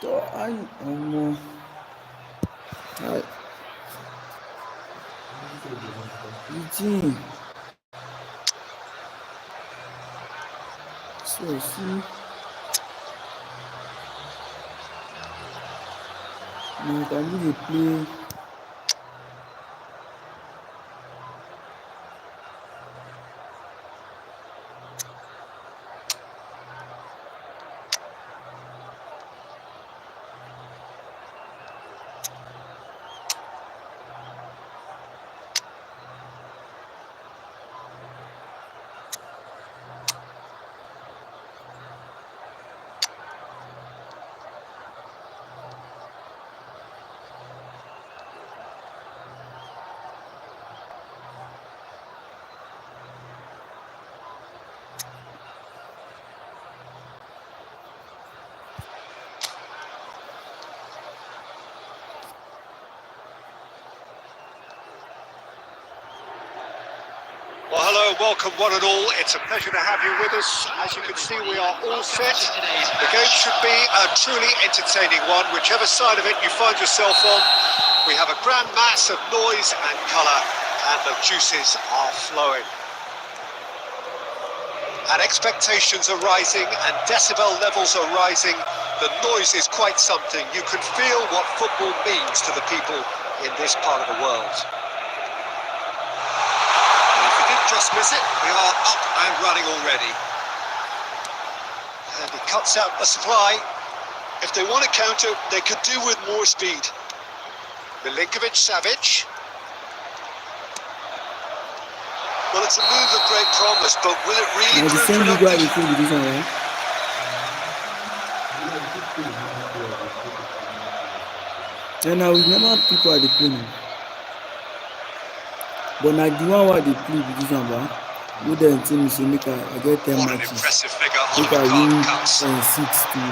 So I I Eugene. So see, now can we dey play? Well, hello, welcome one and all. It's a pleasure to have you with us. As you can see, we are all set. The game should be a truly entertaining one, whichever side of it you find yourself on. We have a grand mass of noise and colour, and the juices are flowing. And expectations are rising, and decibel levels are rising. The noise is quite something. You can feel what football means to the people in this part of the world. Just miss it, we are up and running already. And he cuts out the supply. If they want to counter, they could do with more speed. Milinkovic-Savic. Well, it's a move of great promise, but will it really Now the prove same league where they productive? play with this one, right? And now we never people are the play now. But now the one where they play with this one, but go there and tell me say make I get 10 What an matches. impressive figure on Make the I card win cuts. 6 to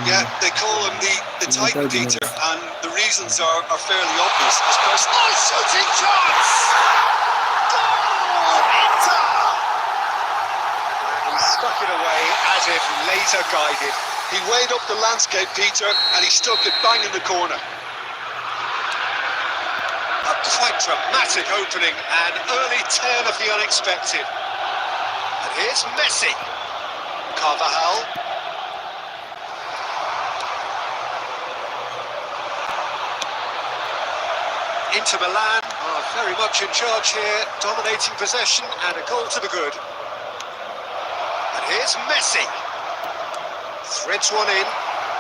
Yeah, they call him the to Titan, enter the Peter, next. and the reasons are fairly obvious, I suppose. Oh, shooting chance! Goal! Inter! And he stuck it away as if laser guided. He weighed up the landscape, Peter, and he stuck it bang in the corner. A quite dramatic opening, an early turn of the unexpected. And here's Messi. Carvajal. Inter Milan are very much in charge here, dominating possession and a goal to the good. And here's Messi. Threads one in.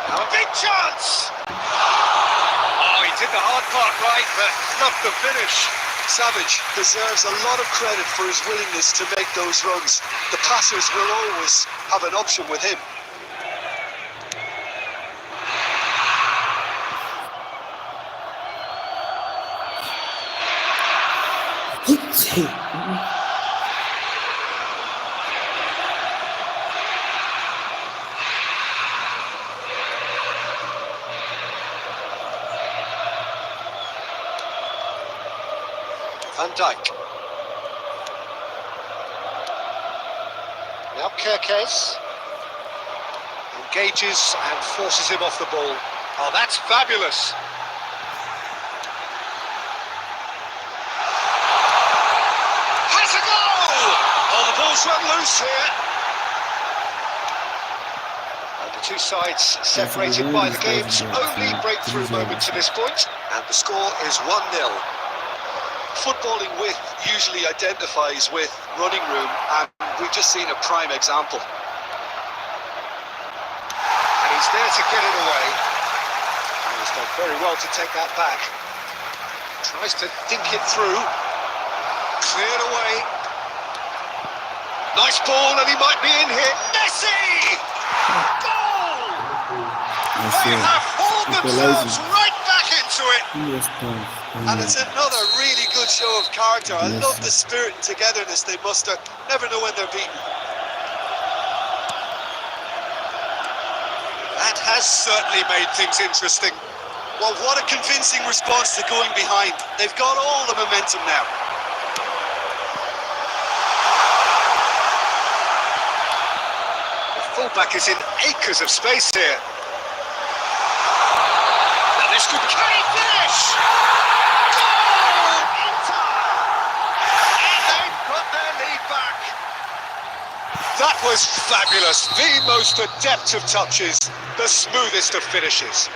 Now a big chance! Oh, he did the hard part right, but not the finish. Savic deserves a lot of credit for his willingness to make those runs. The passers will always have an option with him. Van Dijk. Now Kerkez engages and forces him off the ball. Oh, that's fabulous. Has a goal! Oh, the ball's run loose here. And the two sides separated by the game's only breakthrough moment to this point, and the score is 1-0. Footballing with usually identifies with running room, and we've just seen a prime example. And he's there to get it away. And he's done very well to take that back. Tries to think it through. Cleared away. Nice ball, and he might be in here. Messi! Goal! They have hauled themselves right back into it. And it's another really good show of character. I love the spirit and togetherness they muster. Never know when they're beaten. That has certainly made things interesting. Well, what a convincing response to going behind. They've got all the momentum now. fullback is in acres of space here. Now this could... Can he finish? Goal! Inter! And they've got their lead back. That was fabulous. The most adept of touches, the smoothest of finishes.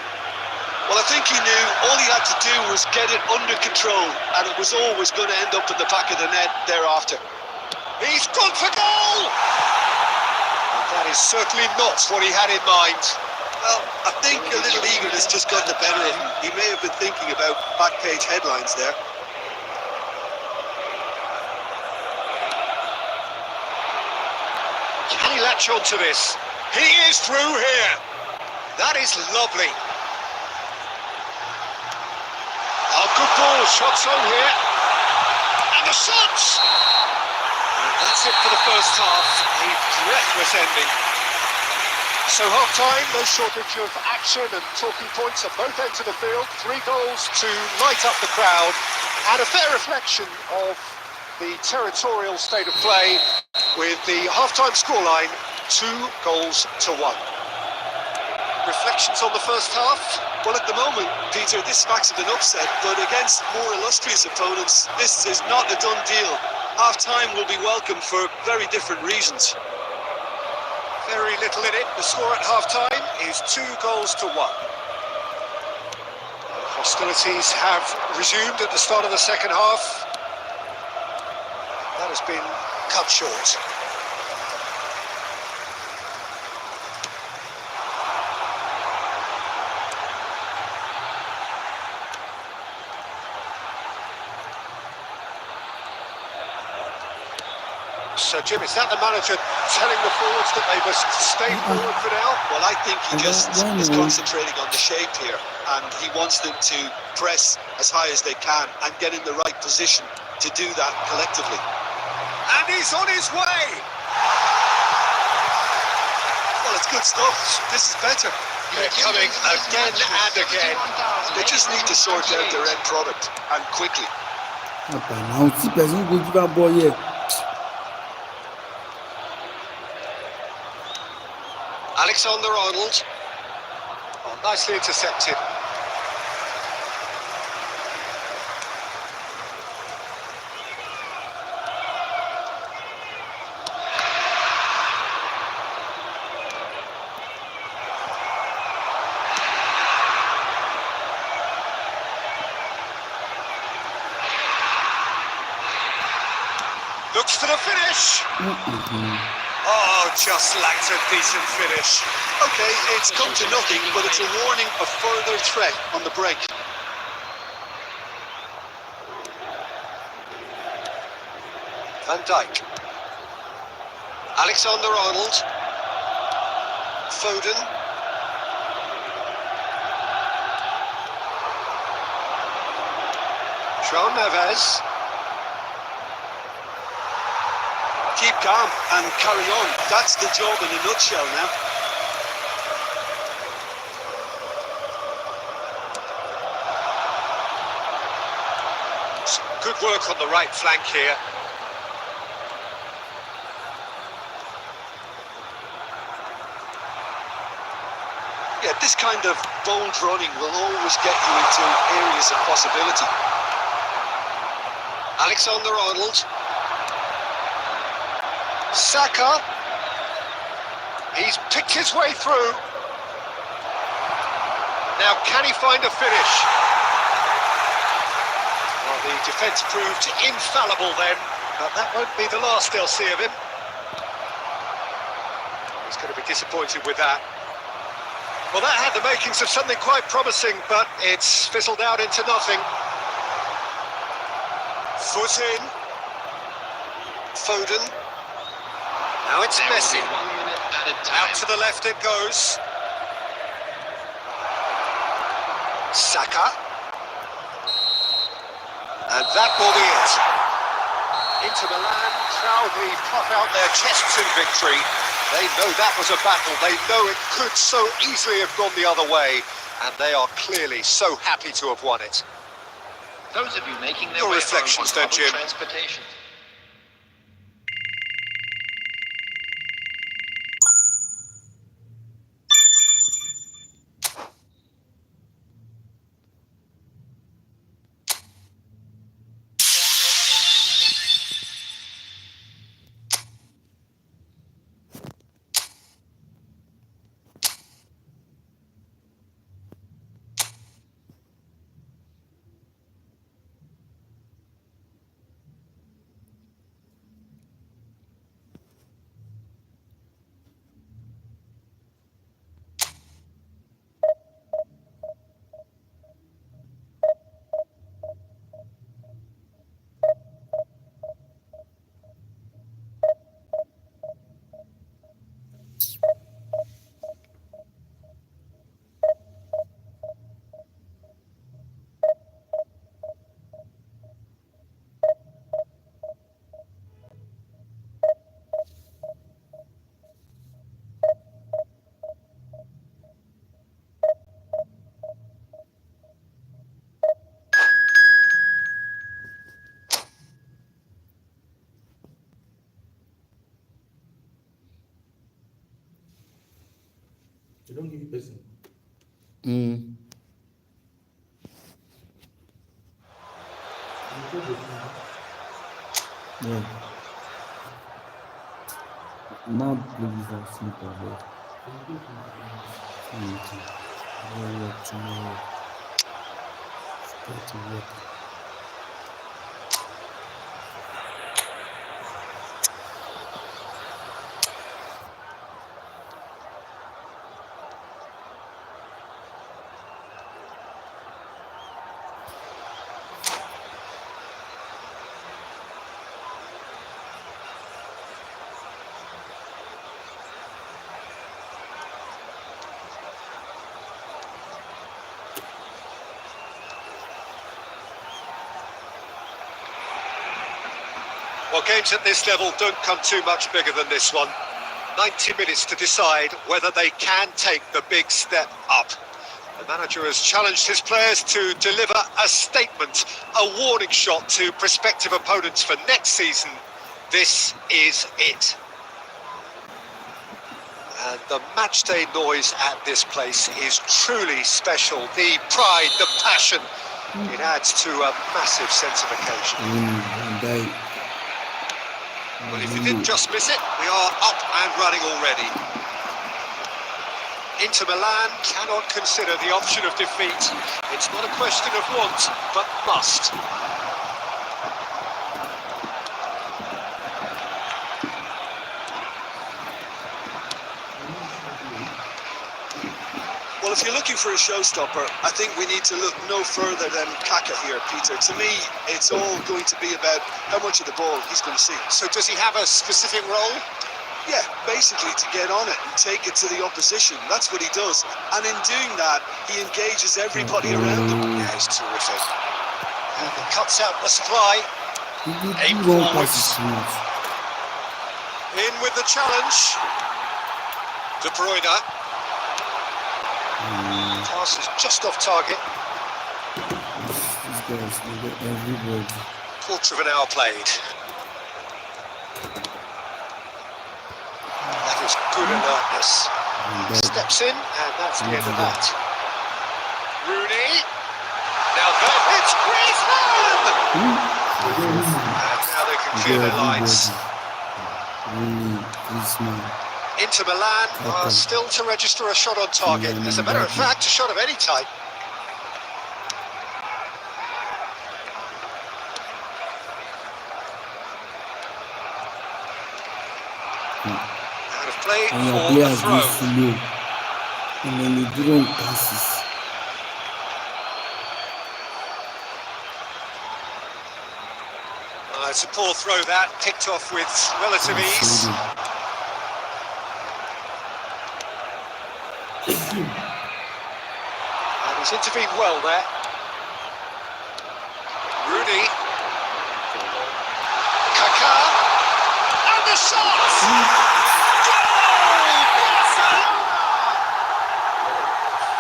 Well, I think he knew all he had to do was get it under control, and it was always going to end up in the back of the net thereafter. He's gone for goal! And that is certainly not what he had in mind. Well, I think a little eagerness just got the better of him. He may have been thinking about back page headlines there. Can he latch on to this? He is through here. That is lovely. Oh, good ball. Shots on here. And the shots! And that's it for the first half. A breathless ending. So half-time, no shortage of action and talking points at both ends of the field. 3 goals to light up the crowd. And a fair reflection of the territorial state of play, with the half-time scoreline 2-1. Reflections on the first half? Well, at the moment, Peter, this smacks of an upset, but against more illustrious opponents, this is not a done deal. Half-time will be welcome for very different reasons. Very little in it. The score at half-time is 2-1. Hostilities have resumed at the start of the second half. That has been cut short. So, Jim, is that the manager telling the forwards that they must stay forward for now? Well, I think he just is concentrating on the shape here, and he wants them to press as high as they can and get in the right position to do that collectively. And he's on his way! Well, it's good stuff. This is better. They're coming again and again. They just need to sort out their end product, and quickly. Now, see, person go give a boy here. Alexander-Arnold. Oh, nicely intercepted. Looks for the finish. Oh, just lacked a decent finish. Okay, it's come to nothing, but it's a warning of further threat on the break. Van Dijk. Alexander-Arnold. Foden. João Neves. Keep calm and carry on. That's the job in a nutshell now. Some good work on the right flank here. Yeah, this kind of bold running will always get you into areas of possibility. Alexander-Arnold. Saka. He's picked his way through. Now, can he find a finish? Well, the defence proved infallible then, but that won't be the last they'll see of him. He's going to be disappointed with that. Well, that had the makings of something quite promising, but it's fizzled out into nothing. Foot in. Foden. Now it's Messi. Out to the left it goes. Saka. And that will be it. Inter Milan proudly puff out their chests in victory. They know that was a battle. They know it could so easily have gone the other way. And they are clearly so happy to have won it. Those of you making their Your way reflections home then, on public Jim. transportation. They don't give you person. Mm. Yeah. Now please have sleeper, bro. Tomorrow. Start to work. Well, games at this level don't come too much bigger than this one. 90 minutes to decide whether they can take the big step up. The manager has challenged his players to deliver a statement, a warning shot to prospective opponents for next season. This is it. And the matchday noise at this place is truly special. The pride, the passion, it adds to a massive sense of occasion. Well, if you didn't just miss it, we are up and running already. Inter Milan cannot consider the option of defeat. It's not a question of want, but must. Well, if you're looking for a showstopper, I think we need to look no further than Kaka here, Peter. To me, it's all going to be about how much of the ball he's going to see. So does he have a specific role? Yeah, basically to get on it and take it to the opposition. That's what he does. And in doing that, he engages everybody around him. Yeah, he's terrific. And he cuts out the supply. Aim Won't forwards. pass it. In with the challenge. De Bruyne. Pass is just off target. These guys, they got everybody. Quarter of an hour played. That is good alertness. Steps in, and that's the end of that. Rooney. Now then, it's Griezmann! And now they can clear their lines. Really, Griezmann. Inter Milan are still to register a shot on target. As a matter of fact, a shot of any type. Out of play And your for the players throw. go slow. And then they don't passes. It's a poor throw that, picked off with relative ease. And he's intervened well there. Rooney. Kaká. And the shot! Goal! Barcelona!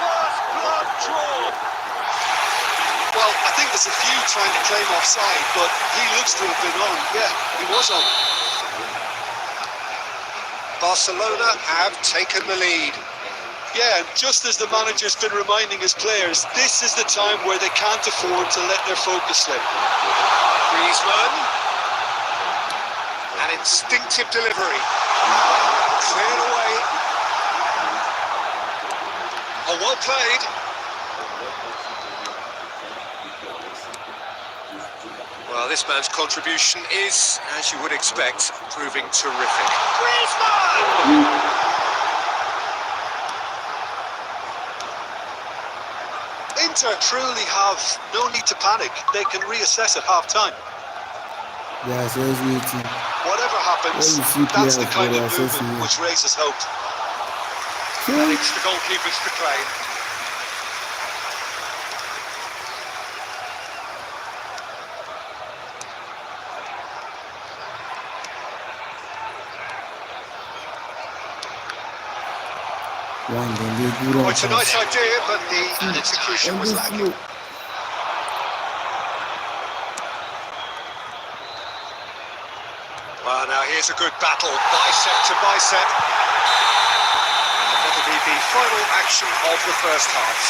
First blood drawn. Well, I think there's a few trying to claim offside, but he looks to have been on. Yeah, he was on. Barcelona have taken the lead. Yeah, and just as the manager's been reminding his players, this is the time where they can't afford to let their focus slip. Griezmann. An instinctive delivery. Cleared away. Oh, well played. Well, this man's contribution is, as you would expect, proving terrific. Griezmann! Inter truly have no need to panic. They can reassess at half-time. Yeah, so it's waiting. Whatever happens, When you see that's the players kind for of assessing movement you. which raises hope. And it's the goalkeepers to claim. One, then they do Oh, wrong it's a nice pass. idea, but the execution And was they lacking. slow. Well, now here's a good battle, bicep to bicep. And never to be the final action of the first half.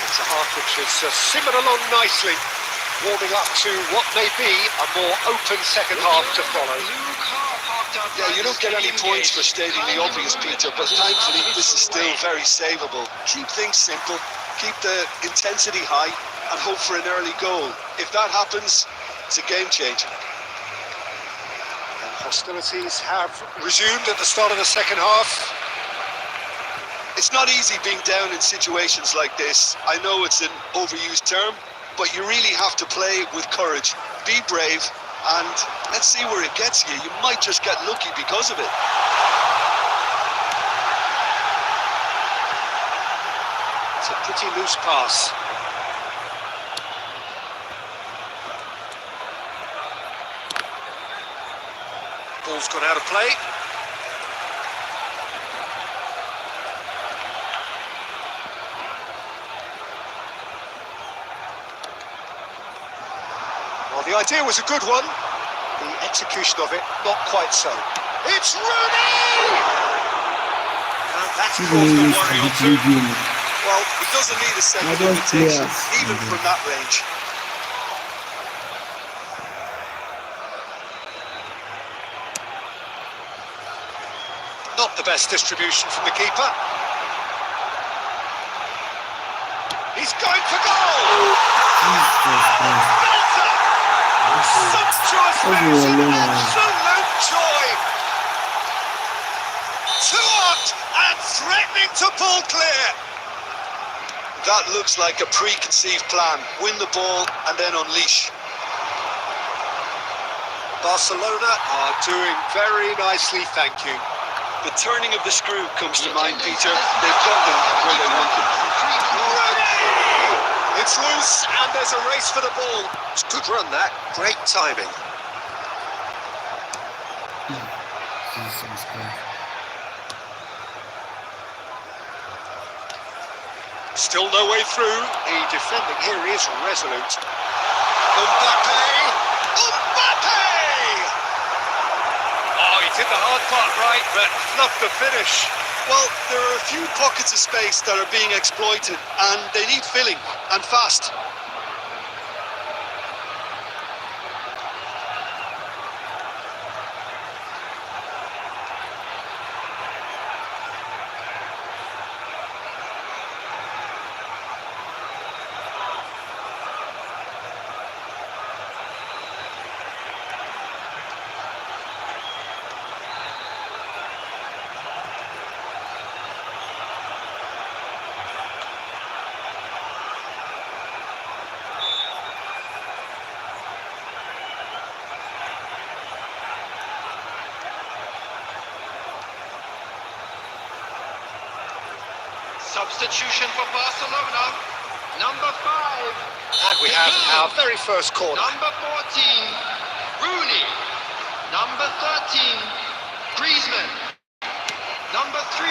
It's a half which has simmered along nicely, warming up to what may be a more open second half to follow. Yeah, you don't get any points for stating the obvious, Peter, but thankfully this is still very savable. Keep things simple, keep the intensity high, and hope for an early goal. If that happens, it's a game changer. And hostilities have resumed at the start of the second half. It's not easy being down in situations like this. I know it's an overused term, but you really have to play with courage. Be brave, and let's see where it gets you. You might just get lucky because of it. It's a pretty loose pass. Ball's gone out of play. Well, the idea was a good one. The execution of it, not quite so. It's Rooney! And that's caused a worry or two. Well, he doesn't need a second I don't invitation, care. even from that range. Not the best distribution from the keeper. He's going for goal! Sumptuous finish and absolute joy! Too hot and threatening to pull clear! That looks like a preconceived plan. Win the ball and then unleash. Barcelona are doing very nicely, thank you. The turning of the screw comes to mind, Peter. They've got them where they want them. It's loose and there's a race for the ball. It's a good run that, great timing. Jesus Christ. Still no way through. The defending here is resolute. Mbappe! Mbappe! Oh, he did the hard part right, but fluffed the finish. Well, there are a few pockets of space that are being exploited, and they need filling, and fast. Substitution for Barcelona. Number 5. And we have our very first corner. Number 14. Rooney. Number 13. Griezmann. Number 3.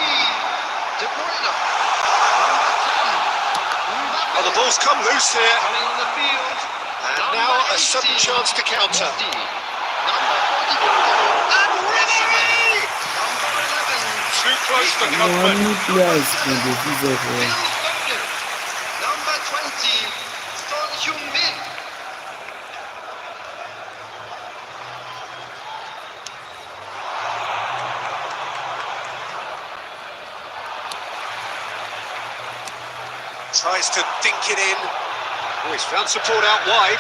De Bruyne. Number 10. Mbappe. Oh, the ball's come loose here. Coming on the field. And Number now a 18. sudden chance to counter. Messi. Number 44. And Rooney! Number 11. Too close for How comfort. many players can they do that for? Phil Foden. Number 20. Son Heung-min. Tries to dink it in. Oh, he's found support out wide.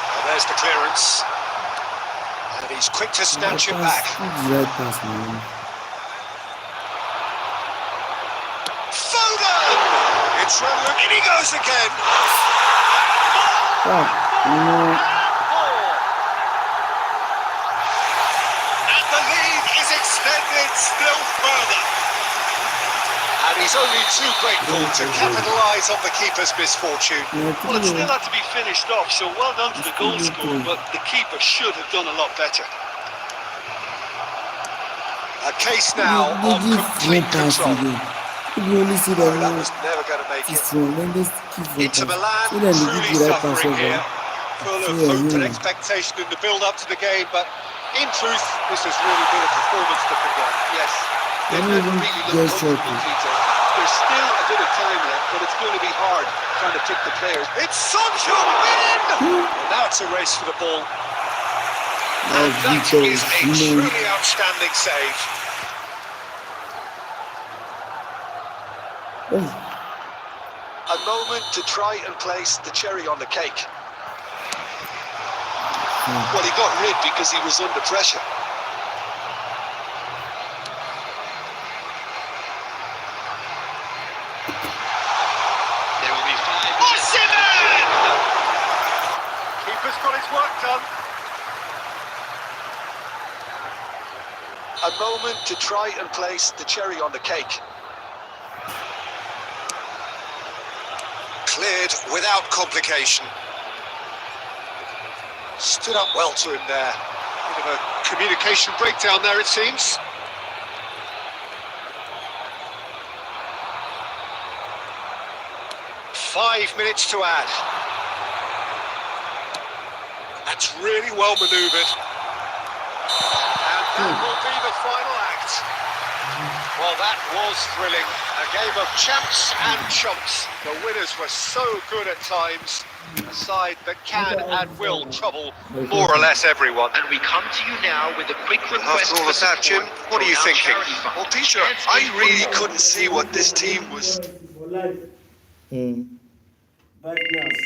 Oh, there's the clearance. And he's quick to snatch it back. Right pass, man. Foden! It's resolute. In he goes again. Oh, no. And the lead is extended still further. And he's only too grateful to capitalise on the keeper's misfortune. Well, it still had to be finished off, so well done to the goal scorer, but the keeper should have done a lot better. A case now of complete control. You only see Oh, that that was never going to make it. this one, then this keep Inter Milan so then they truly give you that pass suffering over. here, full of Yeah, hope and yeah. expectation in the build-up to the game, but In truth, this has really been a performance to forget. Yes, Can they've you never even really get looked short? comfortable, Peter. There's still a bit of time left, but it's going to be hard trying to pick the players. It's Son Heung-min! And now it's a race for the ball. Oh, And that Victor is a Osimhen. truly outstanding save. Oh, A moment to try and place the cherry on the cake. Well, he got rid because he was under pressure. There will be 5 minutes. Osimhen! Keeper's got his work done. A moment to try and place the cherry on the cake. Cleared without complication. Stood up well to him there. Bit of a communication breakdown there, it seems. Five minutes to add. That's really well manoeuvred. And that will be the final act. Well, that was thrilling. A game of champs and chumps. The winners were so good at times. A side that can and will trouble more or less everyone. And we come to you now with a quick request. After all of that, Jim, what are you thinking? Well, Peter, I really couldn't see what this team was. for life. 5 years.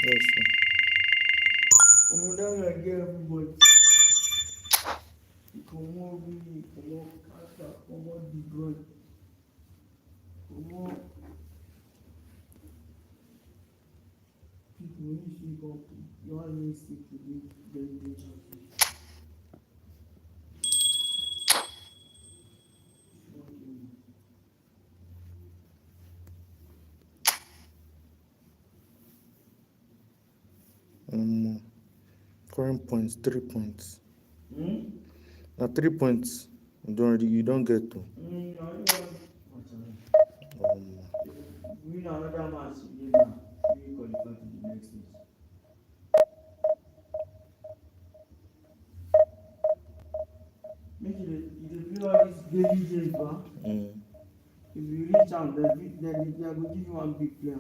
Yes, sir. Ọmọdé rẹ̀ gẹ́ everybody. Ìkọ̀mọ́ Rúni, ìkọ̀mọ́ Kaka, ìkọ̀mọ́ De Bruyne, ìkọ̀mọ́ people wey ṣe kọ̀ọ̀kì, you wan use it to be very dangerous. Current points, 3 points. Now 3 points. You don't get to. Win another match again now, we qualify to the next stage. Make you play all these baby games, ba. If you reach out, they will give you one big player.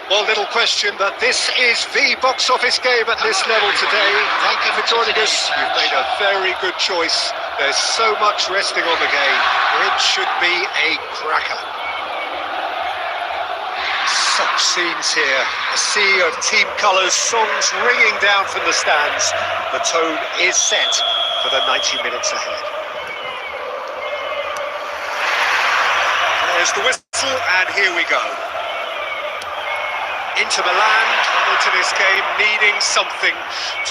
Well, little question that this is the box office game at this level today. Thank you for joining us. You've made a very good choice. There's so much resting on the game. It should be a cracker. Such scenes here. A sea of team colours, songs ringing down from the stands. The tone is set for the 90 minutes ahead. There's the whistle, and here we go. Inter Milan come into this game needing something.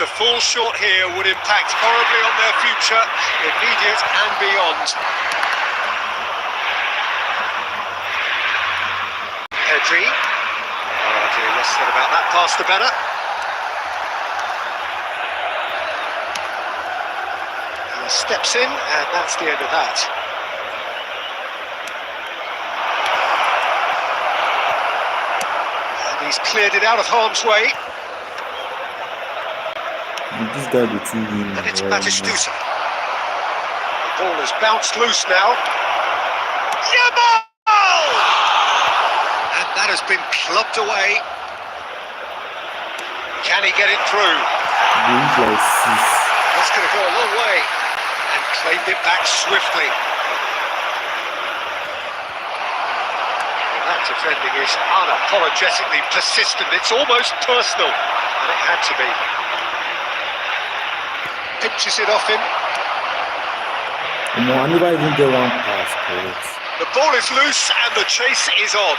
To fall short here would impact horribly on their future, immediate and beyond. Pedri. Hardly less said about that pass, the better. He steps in, and that's the end of that. He's cleared it out of harm's way. This guy between him And it's Batistuta. The ball has bounced loose now. Yamal! And that has been clubbed away. Can he get it through? They reach like 6. That's going to go a long way. And claimed it back swiftly. Well, that defending is unapologetically persistent. It's almost personal. And it had to be. Pinches it off him. I never even get one pass correct. The ball is loose and the chase is on.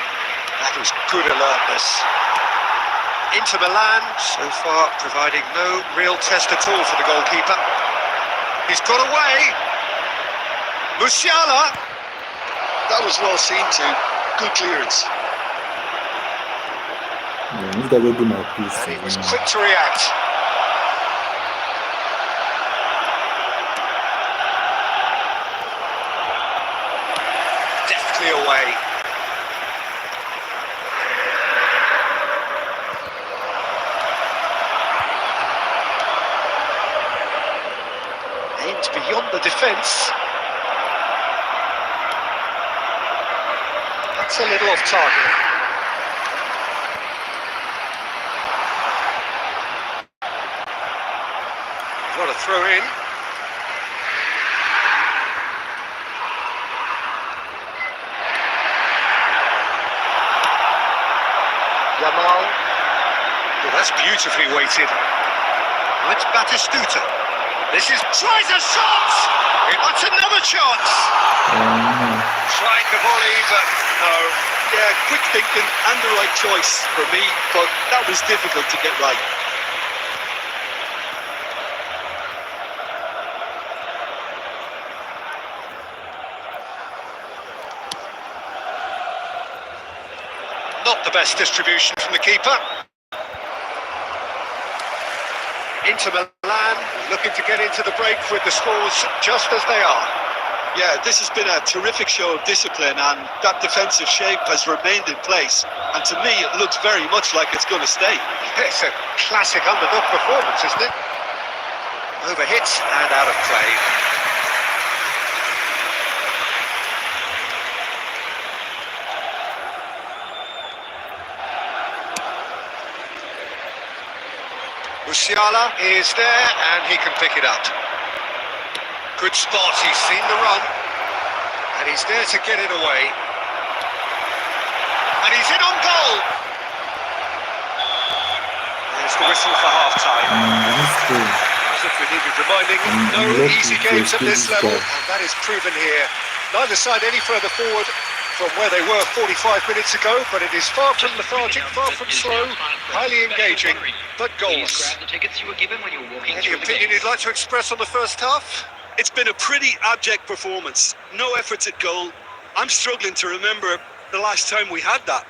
That was good alertness. Inter Milan, so far providing no real test at all for the goalkeeper. He's got away. Musiala. That was well seen too. Good clearance. Yeah, this guy will do my piece. And he was quick to react. Deftly away. Aimed beyond the defence. That's a little off target. What a throw in. Yamal. Well, that's beautifully weighted. Now it's Batistuta. This is tries a shot. He wants another chance. Tried the volley, but no. Yeah, quick thinking and the right choice for me, but that was difficult to get right. Not the best distribution from the keeper. Inter Milan looking to get into the break with the scores just as they are. Yeah, this has been a terrific show of discipline, and that defensive shape has remained in place. And to me, it looks very much like it's going to stay. It's a classic underdog performance, isn't it? Overhit and out of play. Musiala is there and he can pick it up. Good spot, he's seen the run and he's there to get it away. And he's in on goal. There's the whistle for half-time. As if we needed reminding, no easy games at this level, and that is proven here. Neither side any further forward from where they were 45 minutes ago, but it is far from lethargic, far from slow, highly engaging, but goalless. Any opinion you'd like to express on the first half? It's been a pretty abject performance. No efforts at goal. I'm struggling to remember the last time we had that.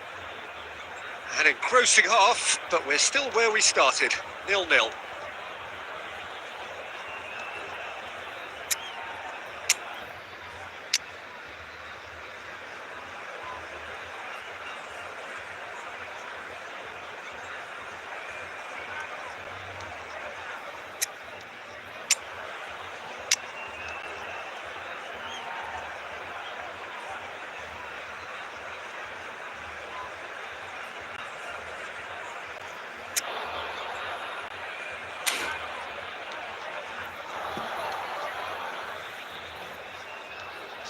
An engrossing half, but we're still where we started, 0-0.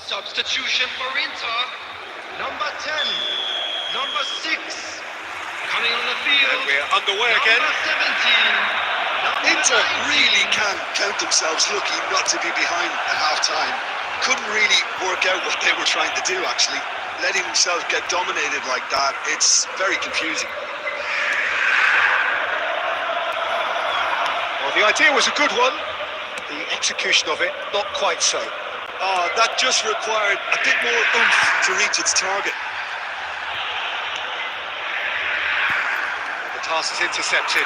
Substitution for Inter. Number 10, number 6, coming on the field. And we're underway number again. 17. Inter really can count themselves lucky not to be behind at half-time. Couldn't really work out what they were trying to do, actually. Letting themselves get dominated like that, it's very confusing. Well, the idea was a good one. The execution of it, not quite so. Oh, that just required a bit more oomph to reach its target. The pass is intercepted.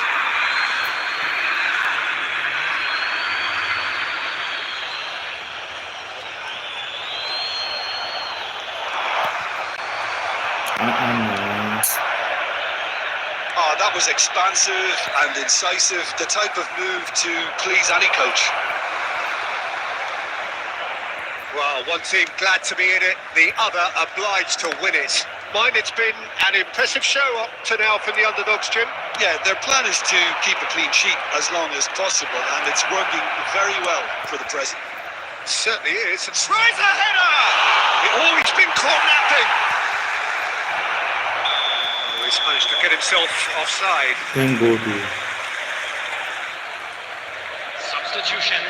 Oh, that was expansive and incisive, the type of move to please any coach. Well, one team glad to be in it, the other obliged to win it. mind, it's been an impressive show up to now from the underdogs, Jim. Yeah, their plan is to keep a clean sheet as long as possible, and it's working very well for the present. Certainly is. And tries a header! Oh, he's been caught napping. Oh, he's managed to get himself offside. Thank God. Yeah. Substitution.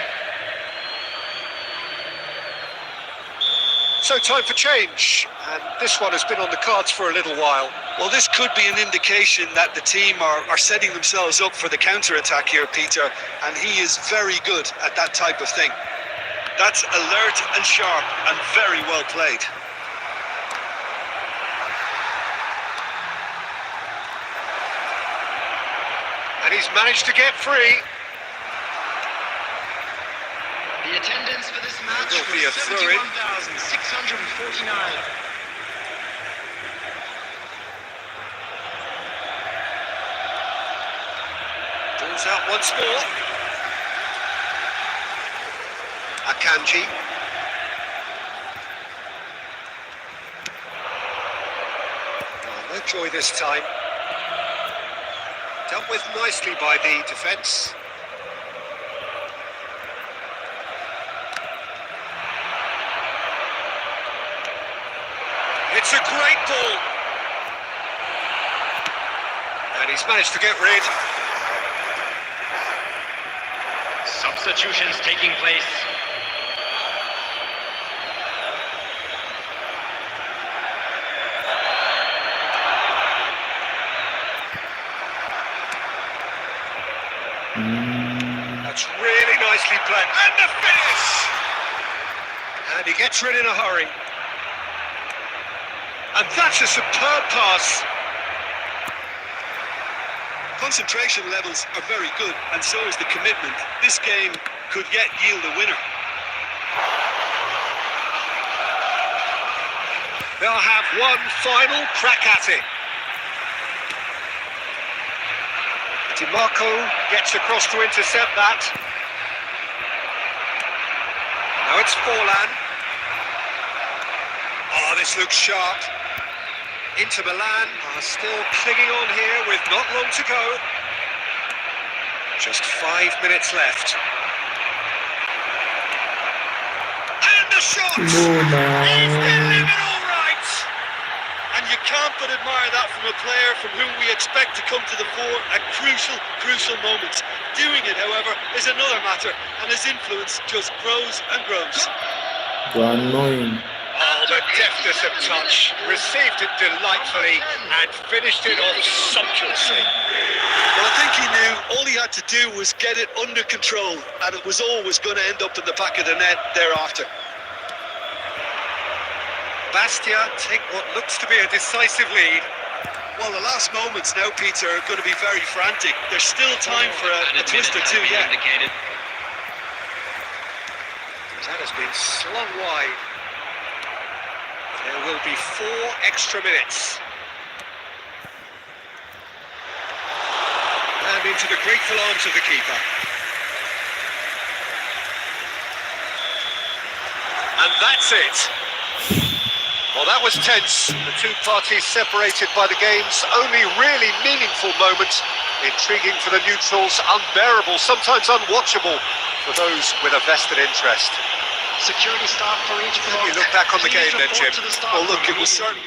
So time for change, and this one has been on the cards for a little while. Well, this could be an indication that the team are setting themselves up for the counter-attack here, Peter, and he is very good at that type of thing. That's alert and sharp and very well played. And he's managed to get free. The attendance for this match There'll be a was throw-in. 71,649. Pulls out once more. Akanji. Oh, no joy this time. Dealt with nicely by the defence. It's a great ball. And he's managed to get rid. Substitutions taking place. That's really nicely played. And the finish! And he gets rid in a hurry. And that's a superb pass. Concentration levels are very good, and so is the commitment. This game could yet yield a winner. They'll have one final crack at it. DiMarco gets across to intercept that. Now it's Forlan. Oh, this looks sharp. Inter Milan are still clinging on here with not long to go. Just 5 minutes left. And the shot! No, He's man. delivered all right! And you can't but admire that from a player from whom we expect to come to the fore at crucial moments. Doing it, however, is another matter, and his influence just grows and grows. You're annoying. Oh, the deftness of touch. Received it delightfully and finished it off sumptuously. Well, I think he knew all he had to do was get it under control, and it was always going to end up in the back of the net thereafter. Bastia take what looks to be a decisive lead. Well, the last moments now, Peter, are going to be very frantic. There's still time for a twist or two yet. Indicated. That has been slung wide. There will be 4 extra minutes. And into the grateful arms of the keeper. And that's it. Well, that was tense. The two parties separated by the game's only really meaningful moment. Intriguing for the neutrals, unbearable, sometimes unwatchable for those with a vested interest. Security staff for each block. You look back on the game then, Jim. Well, look, it was certainly...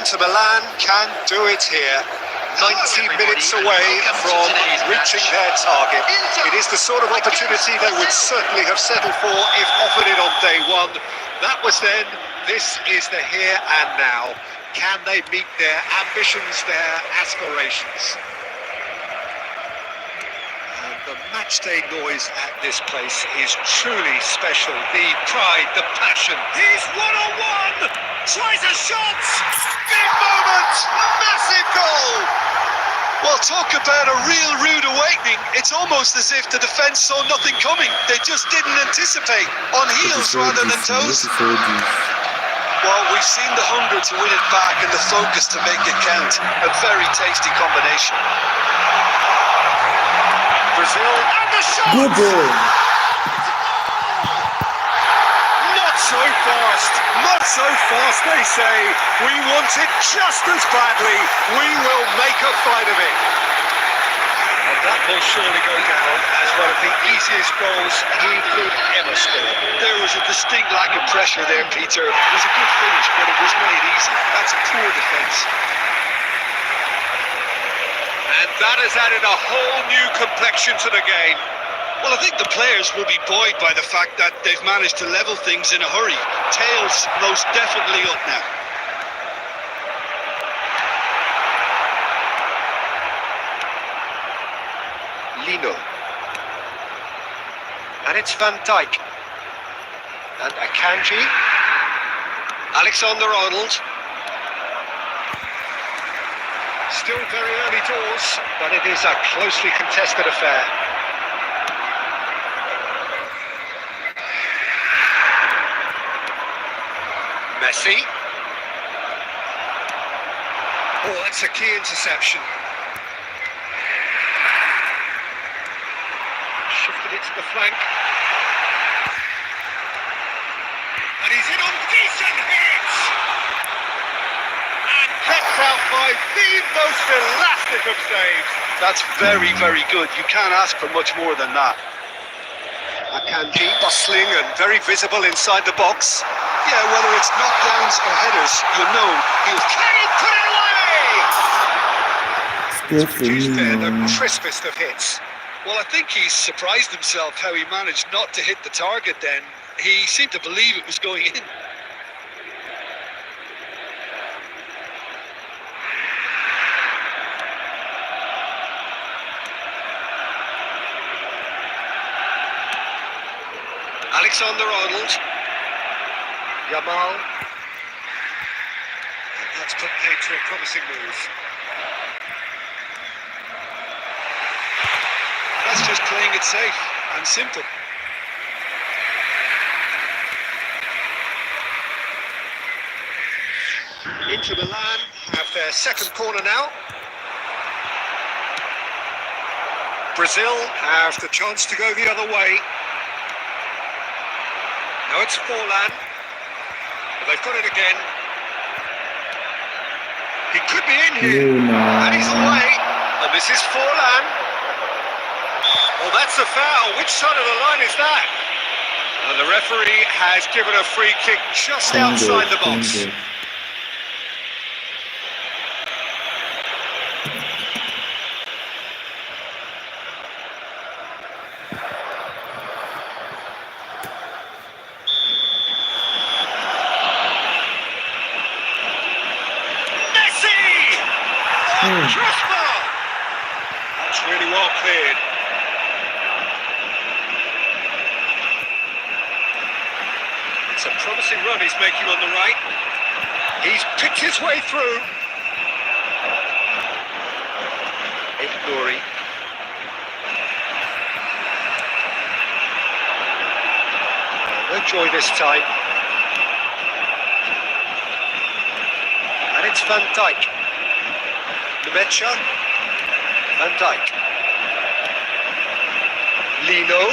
Inter Milan can do it here. 90 minutes away from reaching their target. It is the sort of opportunity they would certainly have settled for if offered it on day one. That was then, this is the here and now. Can they meet their ambitions, their aspirations? And the matchday noise at this place is truly special. The pride, the passion. He's one-on-one! Tries a shot! Big moment! Massive goal! Well, talk about a real rude awakening. It's almost as if the defence saw nothing coming. They just didn't anticipate. On heels rather than toes. Well, we've seen the hunger to win it back and the focus to make it count. A very tasty combination. Brazil and the shot! Good boy. Not so fast, not so fast, they say. We want it just as badly. We will make a fight of it. And that will surely go down as one of the easiest goals he could ever score. There was a distinct lack of pressure there, Peter. It was a good finish, but it was made easy. That's poor defence. And that has added a whole new complexion to the game. Well, I think the players will be buoyed by the fact that they've managed to level things in a hurry. Tails most definitely up now. Lino. And it's Van Dijk. And Akanji. Alexander-Arnold. Still very early doors, but it is a closely contested affair. Messi. Oh, that's a key interception. Shifted it to the flank. And he's in on decent hits! And gets out by the most elastic of saves. That's very, very good. You can't ask for much more than that. Akanji bustling and very visible inside the box. Yeah, whether it's knockdowns or headers, you know he'll... Can he put it away? Good for Produced you, there the man. crispest of hits. Well, I think he's surprised himself how he managed not to hit the target then. He seemed to believe it was going in. Alexander-Arnold. Yamal. And that's put paid to a promising move. That's just playing it safe and simple. Inter Milan have their second corner now. Brazil have the chance to go the other way. Now it's Forlan. But they've got it again. He could be in here. And he's away. And this is Forlan. Well, that's a foul. Which side of the line is that? And the referee has given a free kick just outside the box. Crossbar! That's really well cleared. It's a promising run he's making on the right. He's picked his way through. Nouri. No joy this time. And it's Van Dijk. Lemaitre, Van Dijk, Lino.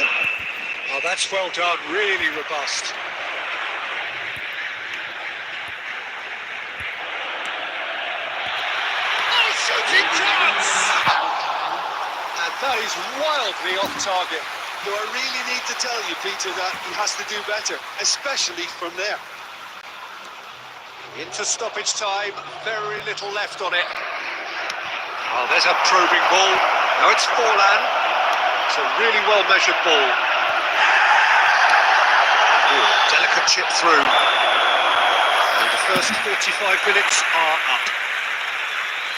Oh, that's well done, really robust. Oh, shooting chance! And that is wildly off target. Do I really need to tell you, Peter, that he has to do better, especially from there? Into stoppage time, very little left on it. Oh, there's a probing ball. Now it's Forlan. It's a really well-measured ball. Ooh, delicate chip through. And the first 45 minutes are up.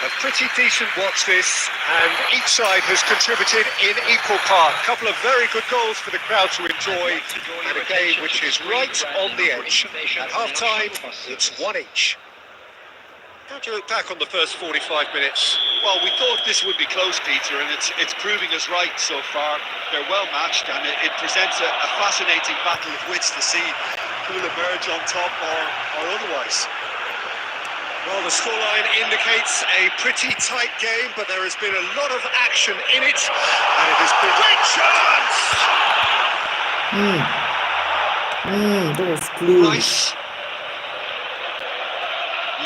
A pretty decent watch this, and each side has contributed in equal part. A couple of very good goals for the crowd to enjoy, and a game which is right on the edge. At half-time, it's one each. How do you look back on the first 45 minutes? Well, we thought this would be close, Peter, and it's proving us right so far. They're well matched, and it presents a fascinating battle of wits to see who will emerge on top or otherwise. Well, the scoreline indicates a pretty tight game, but there has been a lot of action in it, and it has been... Great chance! That was close. Rice.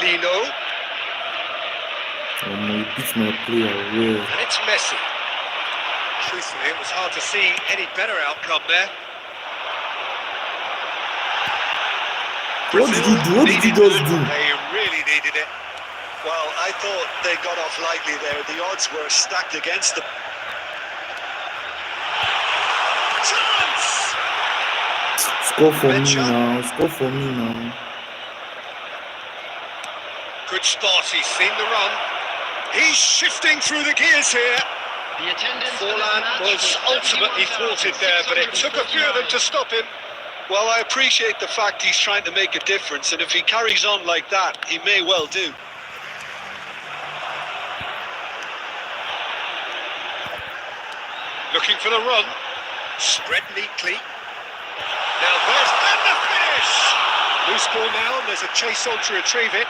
Lino. Oh my, it's my player. Yeah. And it's Messi. Truthfully, it was hard to see any better outcome there. What did he do? What did he just do? They really needed it. Well, I thought they got off lightly there. The odds were stacked against them. Chance! Score for me now. Score for me now. Good spot. He's seen the run. He's shifting through the gears here. The attendance Forlan was ultimately thwarted there, but it took a few of them to stop him. Well, I appreciate the fact he's trying to make a difference, and if he carries on like that, he may well do. Looking for the run. Spread neatly. Now there's and the finish! Loose ball now, and there's a chase on to retrieve it.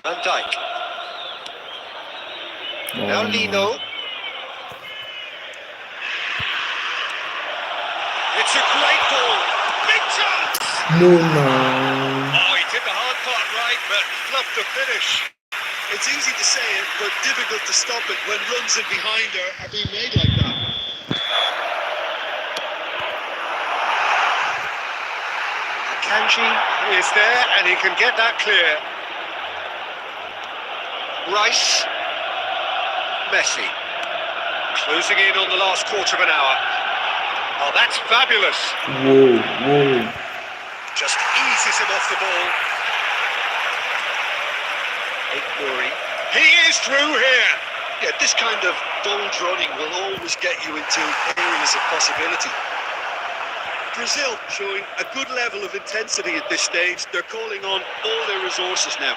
Van Dijk. Now Lino. It's a great ball. Big chance! No. Oh, he did the hard part right, but fluffed the finish. It's easy to say it, but difficult to stop it when runs in behind are being made like that. Akanji is there, and he can get that clear. Rice. Messi. Closing in on the last quarter of an hour. Oh, that's fabulous. Whoa. Just eases him off the ball. Ighuri. He is through here. Yeah, this kind of bold running will always get you into areas of possibility. Brazil showing a good level of intensity at this stage. They're calling on all their resources now.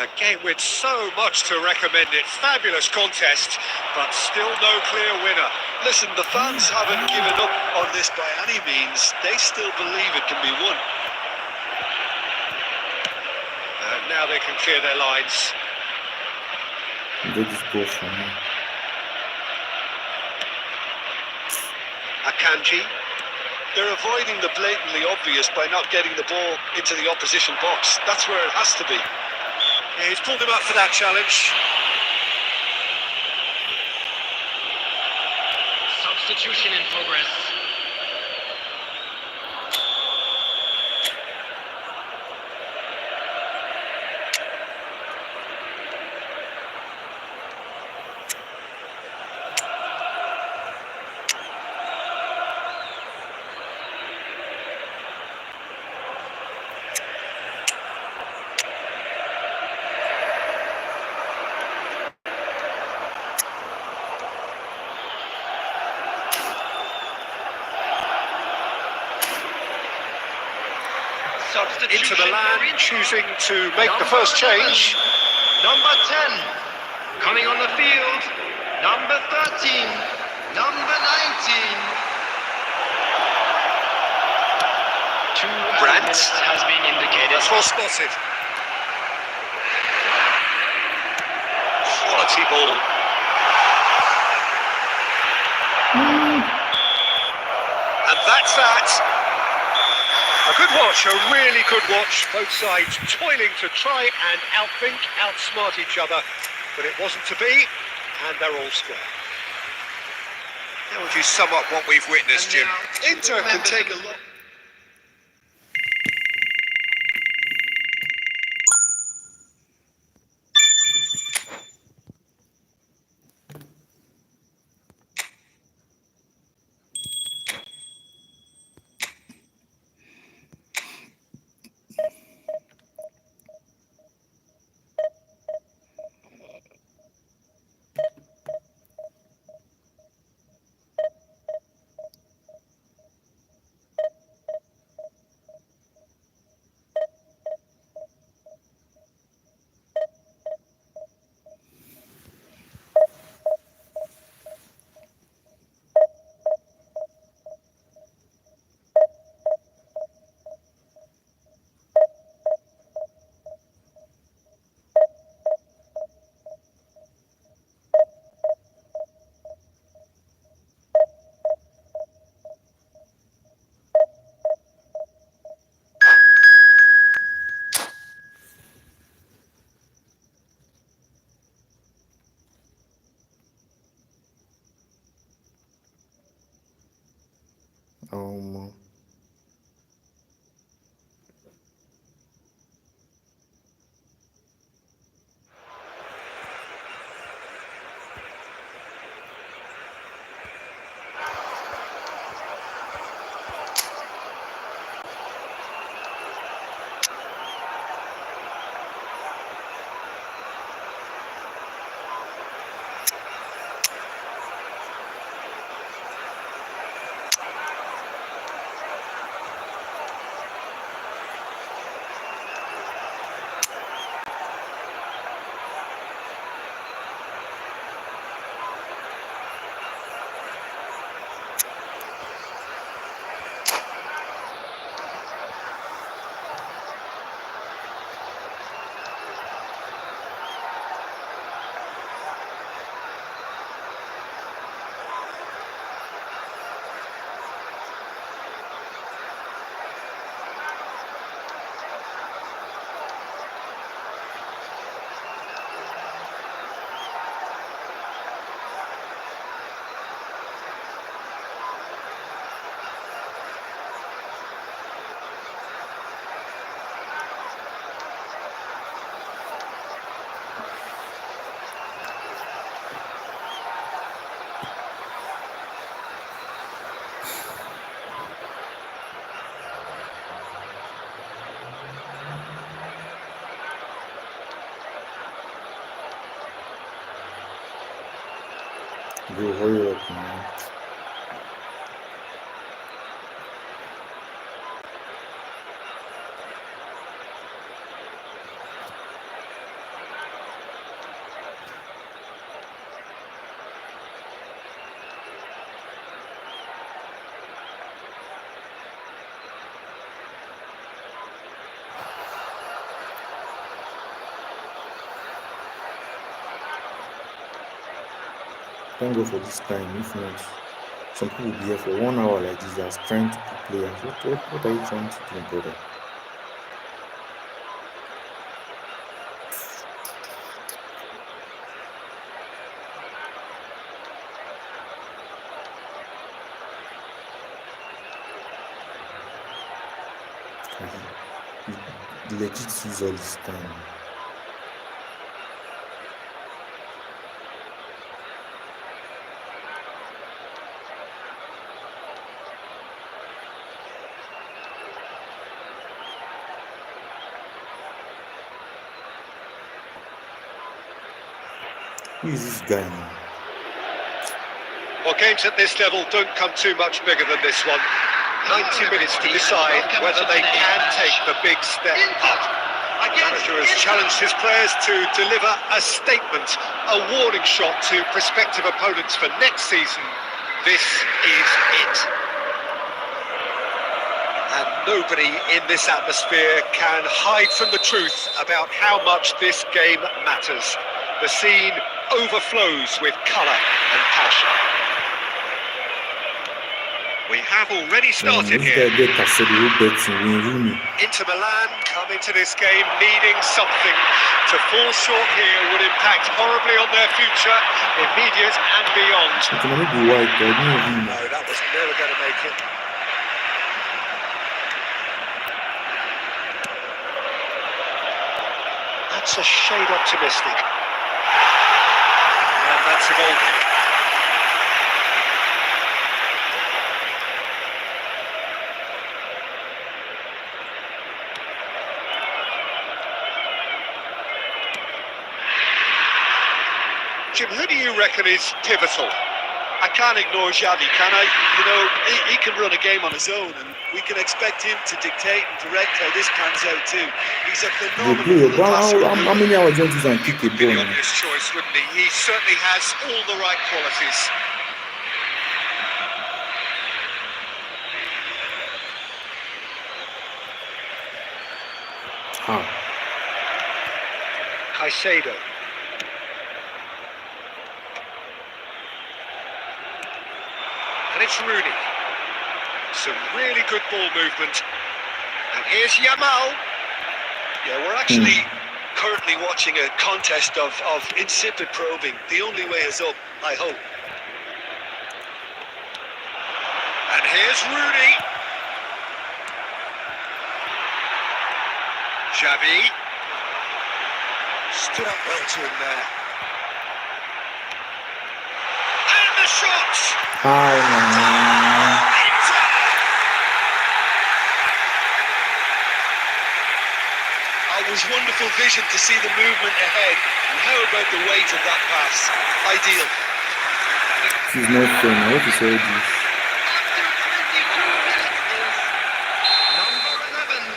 A game with so much to recommend it. Fabulous contest, but still no clear winner. Listen, the fans haven't given up on this by any means. They still believe it can be won. And now they can clear their lines. They just go for me. Akanji. They're avoiding the blatantly obvious by not getting the ball into the opposition box. That's where it has to be. Yeah, he's pulled him up for that challenge. Substitution in progress. Into the land, choosing to make the first change. Number 10, coming on the field. Number 13, number 19. Brandt has been indicated. That's well spotted. Quality ball. And that's that. A good watch, a really good watch. Both sides toiling to try and outsmart each other. But it wasn't to be, and they're all square. How would you sum up what we've witnessed, Jim? Inter can take a look. Um, bro, hurry up, man. Thank God for this time. If not, some people will be here for 1 hour like this, just trying to pick players. What are you trying to do, brother? You legit use all this time. Who is this guy now? Well, games at this level don't come too much bigger than this one. 90 minutes to decide whether they can take the big step up. The manager has challenged his players to deliver a statement, a warning shot to prospective opponents for next season. This is it. And nobody in this atmosphere can hide from the truth about how much this game matters. The scene overflows with colour and passion. We have already This started guy here. get Casedo who bets in Wayne Rooney. Inter Milan come into this game needing something. To fall short here would impact horribly on their future, immediate and beyond. It's gonna be white, but I didn't even know. No, that was never going to make it. That's a shade optimistic. And that's a goal kick. Jim, who do you reckon is pivotal? I can't ignore Xavi, can I? You know, he can run a game on his own, and we can expect him to dictate and direct how this pans out too. He's a They phenomenal play. little passer. How many hours don't use and kick a Be the ball? Man? obvious choice, wouldn't he? He certainly has all the right qualities. How? Caicedo. And it's Rooney. Some really good ball movement. And here's Yamal. Yeah, we're actually currently watching a contest of insipid probing. The only way is up, I hope. And here's Rooney. Xavi. Stood up well to him there. And the shot! Hi, man. It was wonderful vision to see the movement ahead. And how about the weight of that pass? Ideal. This is not fair. I hope you saw this. Number 11.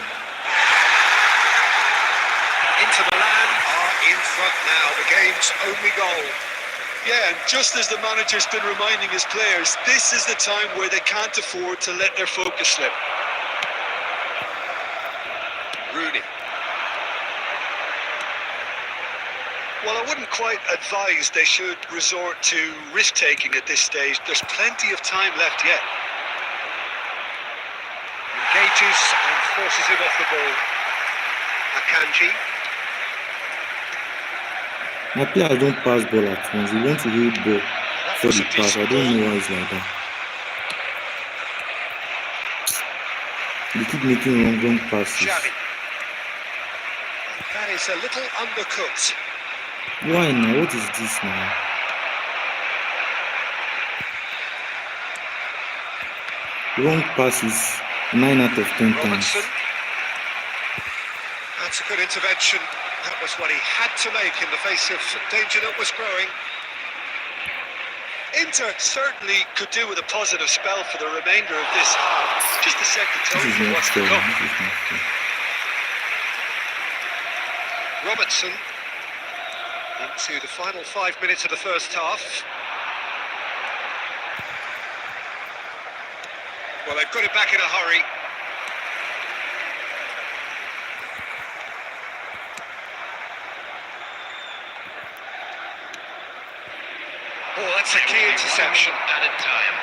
Inter Milan are in front now. The game's only goal. Yeah, and just as the manager's been reminding his players, this is the time where they can't afford to let their focus slip. Rooney. Well, I wouldn't quite advise they should resort to risk-taking at this stage. There's plenty of time left yet. Engages and forces him off the ball. Akanji. My players don't pass ball at once. We want to hold ball That for was the a pass. I decent don't ball. know why it's like that. They keep making wrong passes. Xavi. That is a little undercooked. Why now? What is this now? Wrong passes 9 out of 10 times. Robertson. That's a good intervention. That was what he had to make in the face of danger that was growing. Inter certainly could do with a positive spell for the remainder of this half. Just to set the This tone is for not what's to fair. come. This is not fair. Robertson into the final 5 minutes of the first half. Well, they've got it back in a hurry. Oh, that's a key interception. Added time.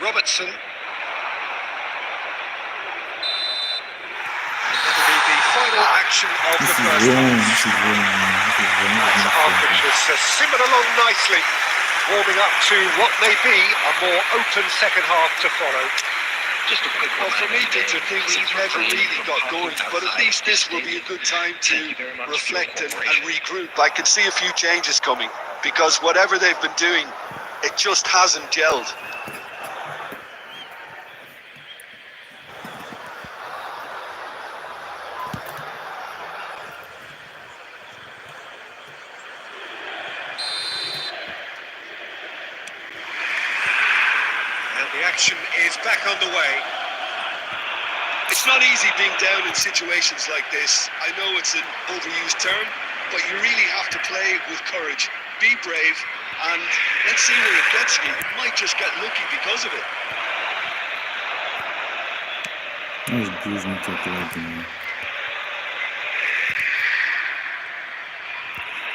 Robertson. And that'll be the final action of This the is first wrong. half. This is wrong, man. This is wrong. This is The not half fair. which has simmered along nicely, warming up to what may be a more open second half to follow. Just a quick Well, for me, reminder, Peter, things please never refrain really from got parking going, but at outside least this will be a stadium. good time to Thank you very much for your reflect and cooperation. regroup. I can see a few changes coming because whatever they've been doing, it just hasn't gelled. And the action is back underway. It's not easy being down in situations like this. I know it's an overused term, but you really have to play with courage. Be brave, and let's see where it gets you. You might just get lucky because of it. That's bruised me calculating, man.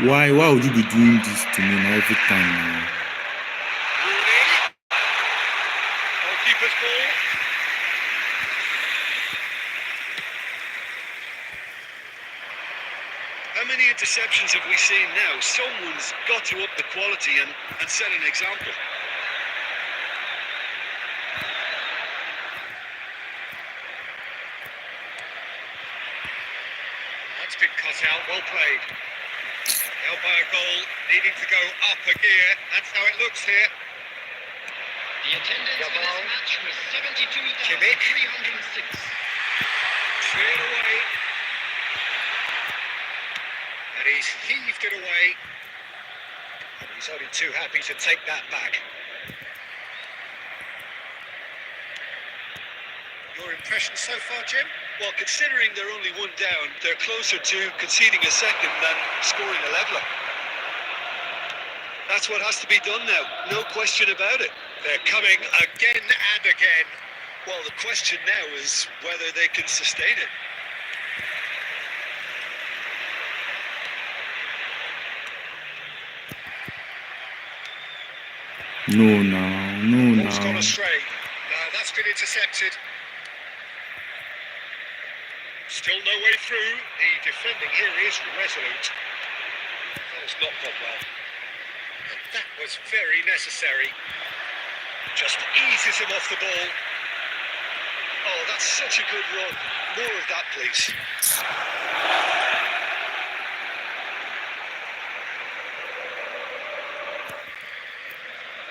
Why would you be doing this to me now every time, man? Rooney. many interceptions have we seen now? Someone's got to up the quality and set an example. That's been cut out, well played. Held by a goal, needing to go up a gear. That's how it looks here. The attendance for this match was 72,306. Cleared away. And he's heaved it away. And he's only too happy to take that back. Your impression so far, Jim? Well, considering they're only one down, they're closer to conceding a second than scoring a leveller. That's what has to be done now, no question about it. They're coming again and again. Well, the question now is whether they can sustain it. No, Ball's gone now. astray. No, that's been intercepted. Still no way through. The defending here is resolute. That has not gone well. And that was very necessary. Just eases him off the ball. Oh, that's such a good run. More of that, please.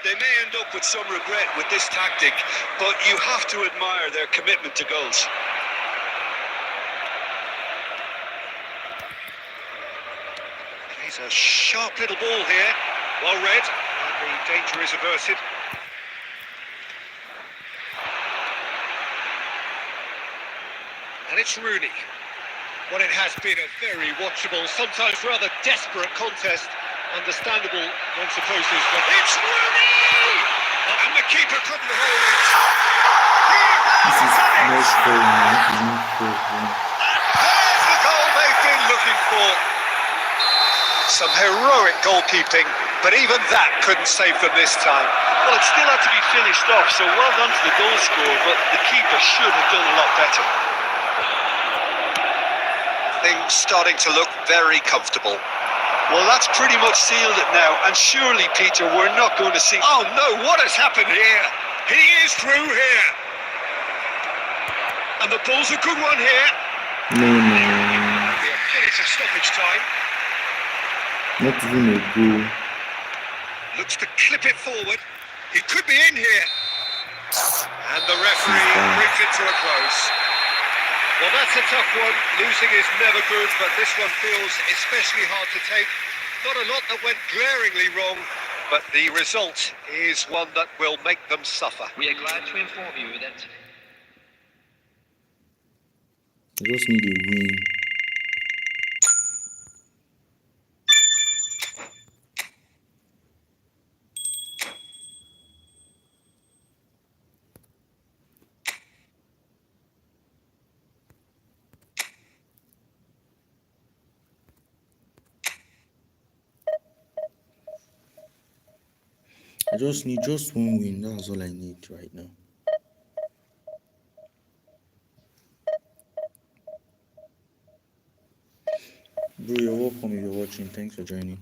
They may end up with some regret with this tactic, but you have to admire their commitment to goals. He's a sharp little ball here. Well read. And the danger is averted. And it's Rooney. Well, it has been a very watchable, sometimes rather desperate contest. Understandable when supposed to. It's Rooney! And the keeper couldn't hold it. This is not fair, man. This is not fair, man. There's the goal they've been looking for. Some heroic goalkeeping, but even that couldn't save them this time. Well, it still had to be finished off, so well done to the goal scorer, but the keeper should have done a lot better. Things starting to look very comfortable. Well, that's pretty much sealed it now, and surely, Peter, we're not going to see... Oh no, what has happened here? He is through here. And the ball's a good one here. No. The minute of stoppage time. Not even a goal. Looks to clip it forward. He could be in here. And the referee brings it to a close. Well, that's a tough one. Losing is never good, but this one feels especially hard to take. Not a lot that went glaringly wrong, but the result is one that will make them suffer. We are glad to inform you that I just need a win. I just need just one win. That's all I need right now. Bro, you're welcome if you're watching. Thanks for joining.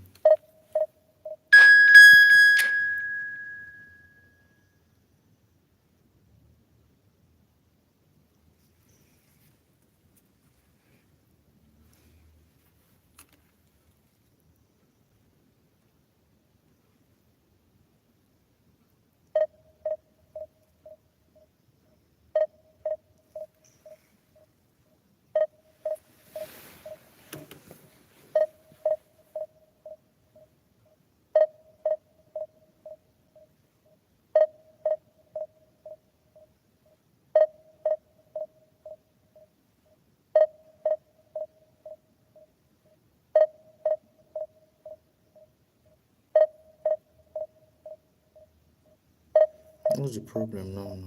What's the problem now?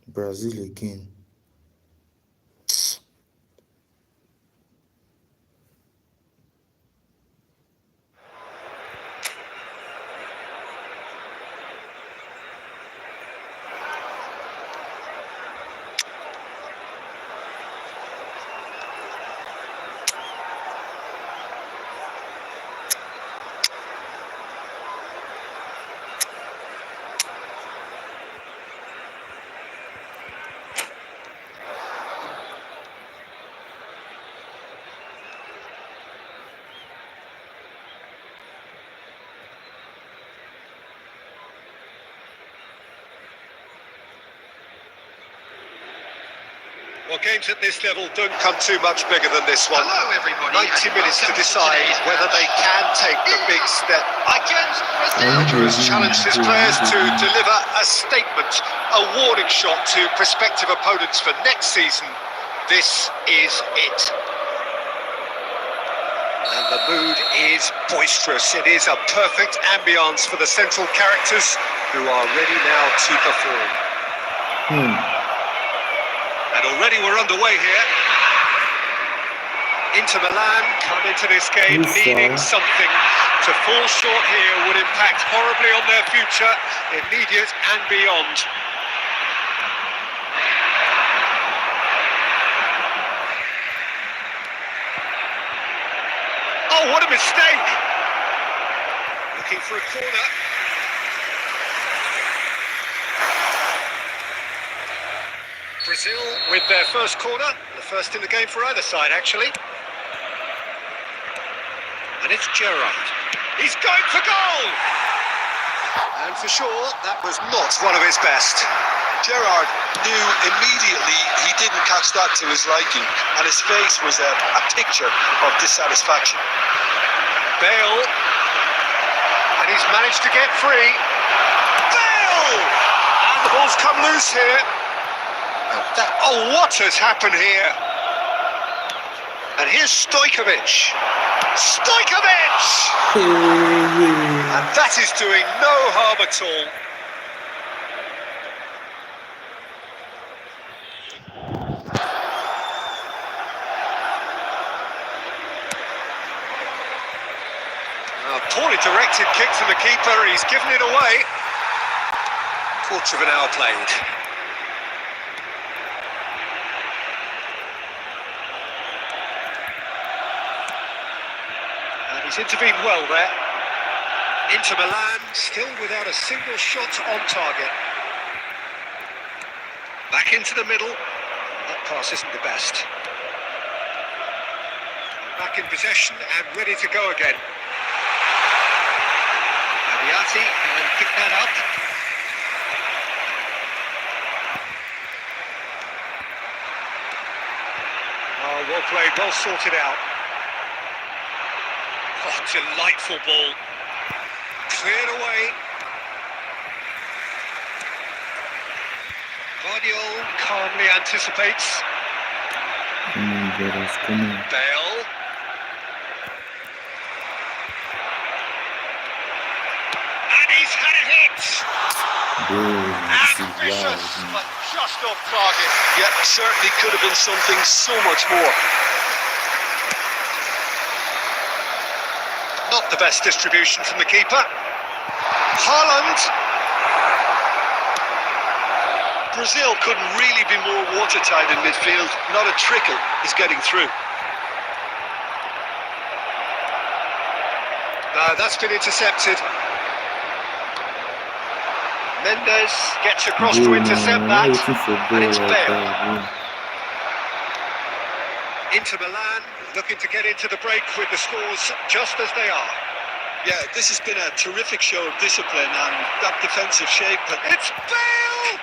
Brazil again. Well, games at this level don't come too much bigger than this one. Hello, everybody. 90 minutes to decide whether they can take the big step. Against Brazil. Manager has challenged his players to deliver a statement, a warning shot to prospective opponents for next season. This is it. And the mood is boisterous. It is a perfect ambience for the central characters who are ready now to perform. And already we're underway here. Inter Milan come into this game needing something. To fall short here would impact horribly on their future, immediate and beyond. Oh, what a mistake! Looking for a corner. Brazil with their first corner, the first in the game for either side actually. And it's Gerrard. He's going for goal! And for sure, that was not one of his best. Gerrard knew immediately he didn't catch that to his liking, and his face was a picture of dissatisfaction. Bale. And he's managed to get free. Bale! And the ball's come loose here. Oh, what has happened here? And here's Stojkovic. Stojkovic! And that is doing no harm at all. A poorly directed kick from the keeper, he's given it away. Quarter of an hour played. He's intervened well there. Inter Milan still without a single shot on target. Back into the middle. That pass isn't the best. Back in possession and ready to go again. Abiati can pick that up. Oh, well played, well sorted out. Oh, delightful ball. Cleared away. Guardiol calmly anticipates. Bale. And he's had a hit! Ambitious, but just off target. Yeah, certainly could have been something so much more. Not the best distribution from the keeper. Haaland. Brazil couldn't really be more watertight in midfield. Not a trickle is getting through. That's been intercepted. Mendes gets across to intercept that. And it's Bale. Inter Milan looking to get into the break with the scores just as they are. Yeah, this has been a terrific show of discipline and that defensive shape. It's Bale!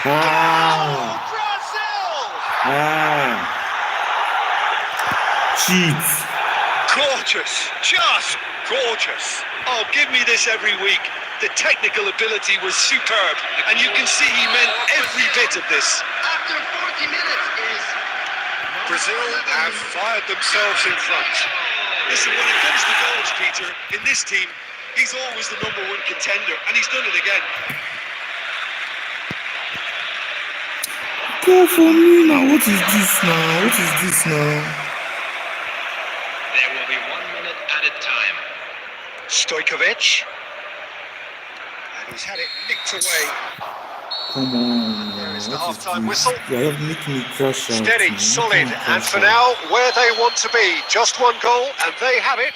Ah, Brazil! cheats. Gorgeous, just gorgeous. Oh, give me this every week. The technical ability was superb, and you can see he meant every bit of this. After 40 minutes is... Brazil have fired themselves in front. Listen, when it comes to goals, Peter, in this team, he's always the number one contender, and he's done it again. Go for me now. What is this now? What is this now? There will be 1 minute added time. Stojkovic. And he's had it nicked away. Come on. There is the What is half-time this? whistle. You have making me crash out. Steady, man. solid, Making me and crash for out. now, where they want to be. Just one goal, and they have it.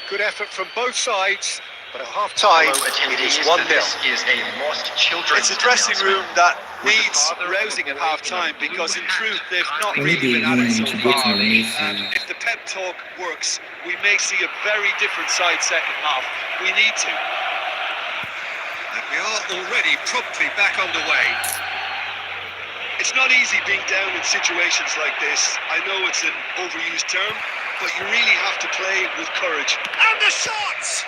Good effort from both sides, but at half-time, it is 1-0. is a most children's It's a dressing room that needs rousing at half-time because, in truth, they've not I really need a been at it win so to far. get my Messi. And if the pep talk works, we may see a very different side second half. We need to. And we are already promptly back underway. It's not easy being down in situations like this. I know it's an overused term, but you really have to play with courage. And the shots!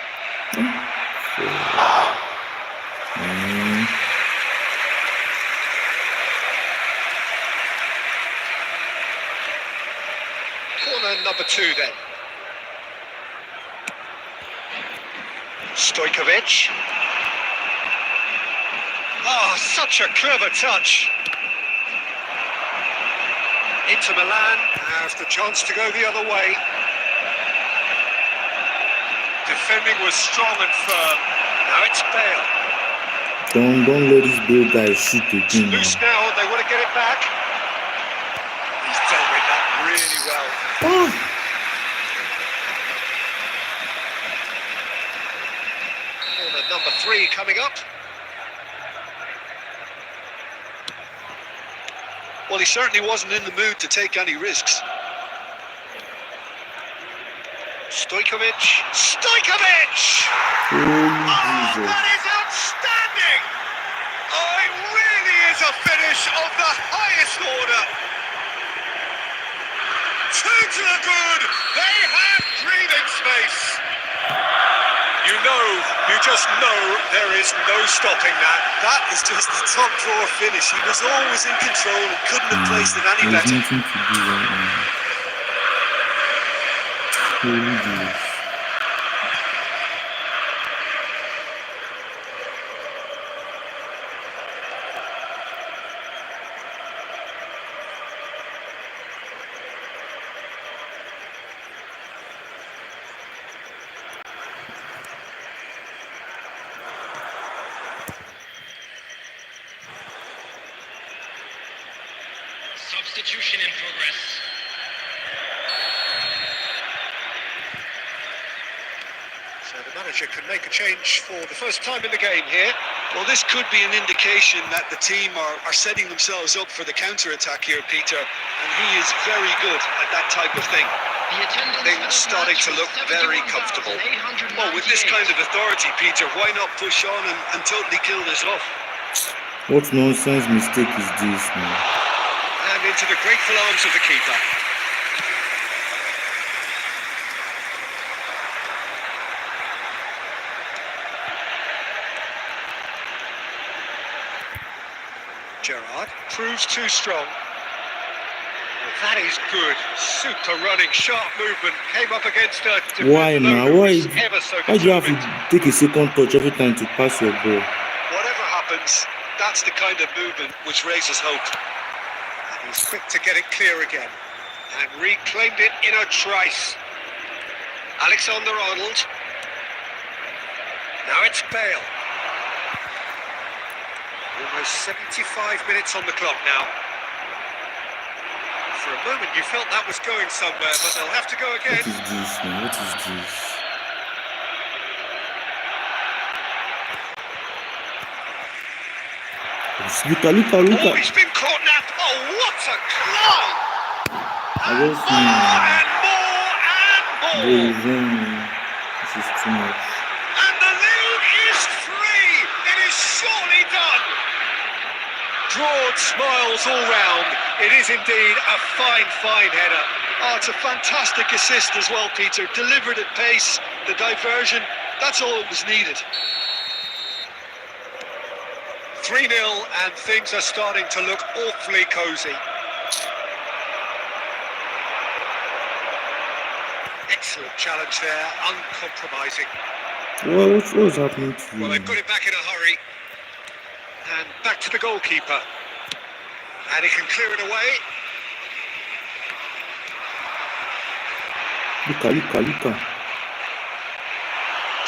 Corner number 2 then. Stojkovic. Oh, such a clever touch. Inter Milan have the chance to go the other way. Defending was strong and firm. Now it's Bale. Don't let this Bale guy shoot again. Loose now, they want to get it back. He's dealt with that really well. Corner number 3 coming up. Well, he certainly wasn't in the mood to take any risks. Stojkovic. Stojkovic! Oh, Oh, Jesus. that is outstanding! Oh, it really is a finish of the highest order. 2 to the good. They have breathing space. You just know there is no stopping that. That is just the top drawer finish. He was always in control and couldn't have placed it any There's better. nothing to do right now. Holy Jesus. Substitution in progress. So the manager can make a change for the first time in the game here. Well, this could be an indication that the team are setting themselves up for the counter-attack here, Peter. And he is very good at that type of thing. The attendance Things starting to look very comfortable. Well, with this kind of authority, Peter, why not push on and totally kill this off? What nonsense mistake is this, man? And into the grateful arms of the keeper. Gerrard proves too strong. Well, that is good. Super running, sharp movement. Came up against a Why defender now? who Why was ever so do you have determined. to take a second touch every time to pass your ball? Whatever happens, that's the kind of movement which raises hope. And he's quick to get it clear again. And reclaimed it in a trice. Alexander-Arnold. Now it's Bale. Almost 75 minutes on the clock now. For a moment you felt that was going somewhere, but they'll have to go What again. is this, man? What is this? Luka. Oh, he's been caught now. Oh, what a climb! I just And more and more! This is too much. And the lead is 3. It is surely done. Broad smiles all round. It is indeed a fine, fine header. Oh, it's a fantastic assist as well, Peter. Delivered at pace, the diversion, that's all that was needed. 3-0 and things are starting to look awfully cosy. Excellent challenge there, uncompromising. What's happening to Well, you? they've got it back in a hurry. And back to the goalkeeper. And he can clear it away. Luka.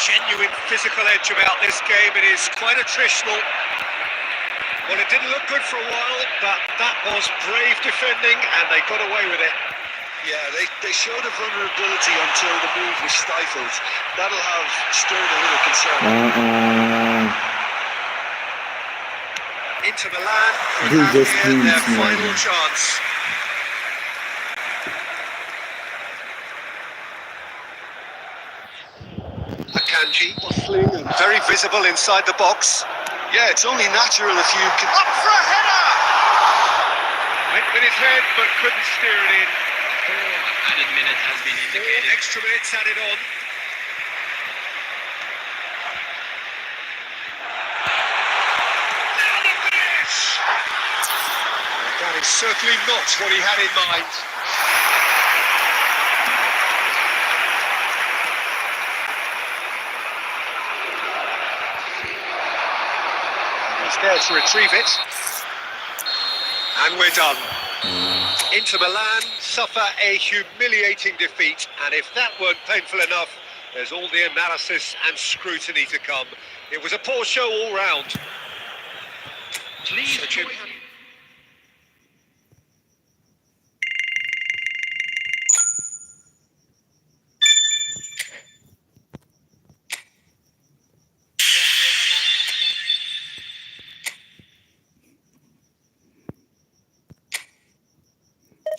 Genuine physical edge about this game. It is quite attritional. Well, it didn't look good for a while, but that was brave defending and they got away with it. Yeah, they showed a vulnerability until the move was stifled. That'll have stirred a little concern. Inter Milan could They have just here lose, their man. final chance. Akanji, bustling and very visible inside the box. Yeah, it's only natural if you can... Up for a header! Went with his head, but couldn't steer it in. Added minute has been indicated. Extra minutes added on. Now the finish! That is certainly not what he had in mind. He's there to retrieve it. And we're done. Inter Milan suffer a humiliating defeat, and if that weren't painful enough, there's all the analysis and scrutiny to come. It was a poor show all round. Please join.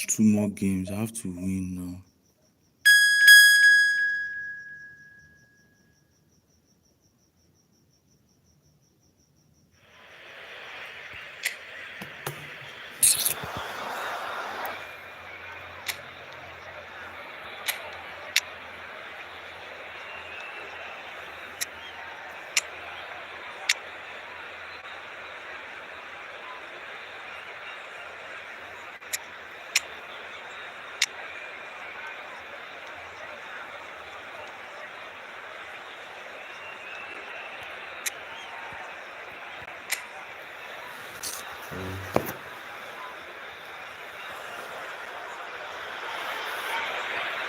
Two more games. I have to win now.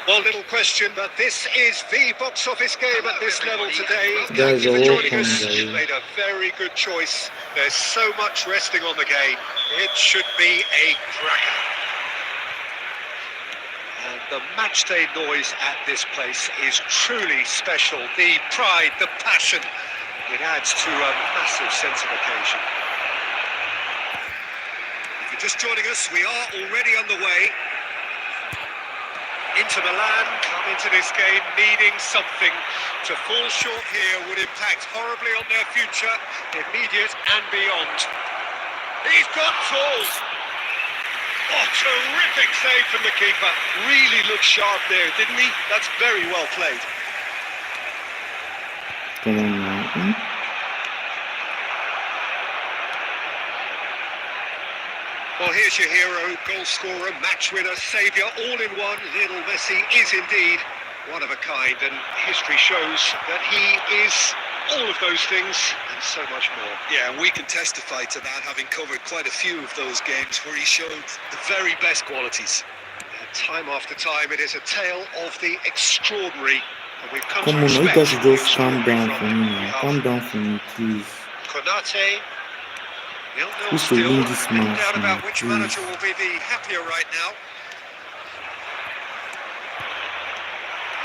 Well, little question, but this is the box office game at this level today. Guys, Thank you for you're joining welcome, us. guys. You've made a very good choice. There's so much resting on the game. It should be a cracker. And the matchday noise at this place is truly special. The pride, the passion, it adds to a massive sense of occasion. If you're just joining us, we are already underway. Inter Milan come into this game needing something. To fall short here would impact horribly on their future, immediate and beyond. He's got goals. Oh, terrific save from the keeper. Really looked sharp there, didn't he? That's very well played. Come on now. Well, here's your hero, goal scorer, match winner, saviour, all in one. Lionel Messi is indeed one of a kind, and history shows that he is all of those things and so much more. Yeah, and we can testify to that, having covered quite a few of those games where he showed the very best qualities. And time after time, it is a tale of the extraordinary. And we've come Come to on, now, you expect guys should just the calm down extraordinary for from me him. now. We have Calm down for me, please. Konate, 0-0 Who's to still. win this Little match doubt now, about which please? manager will be the happier right now.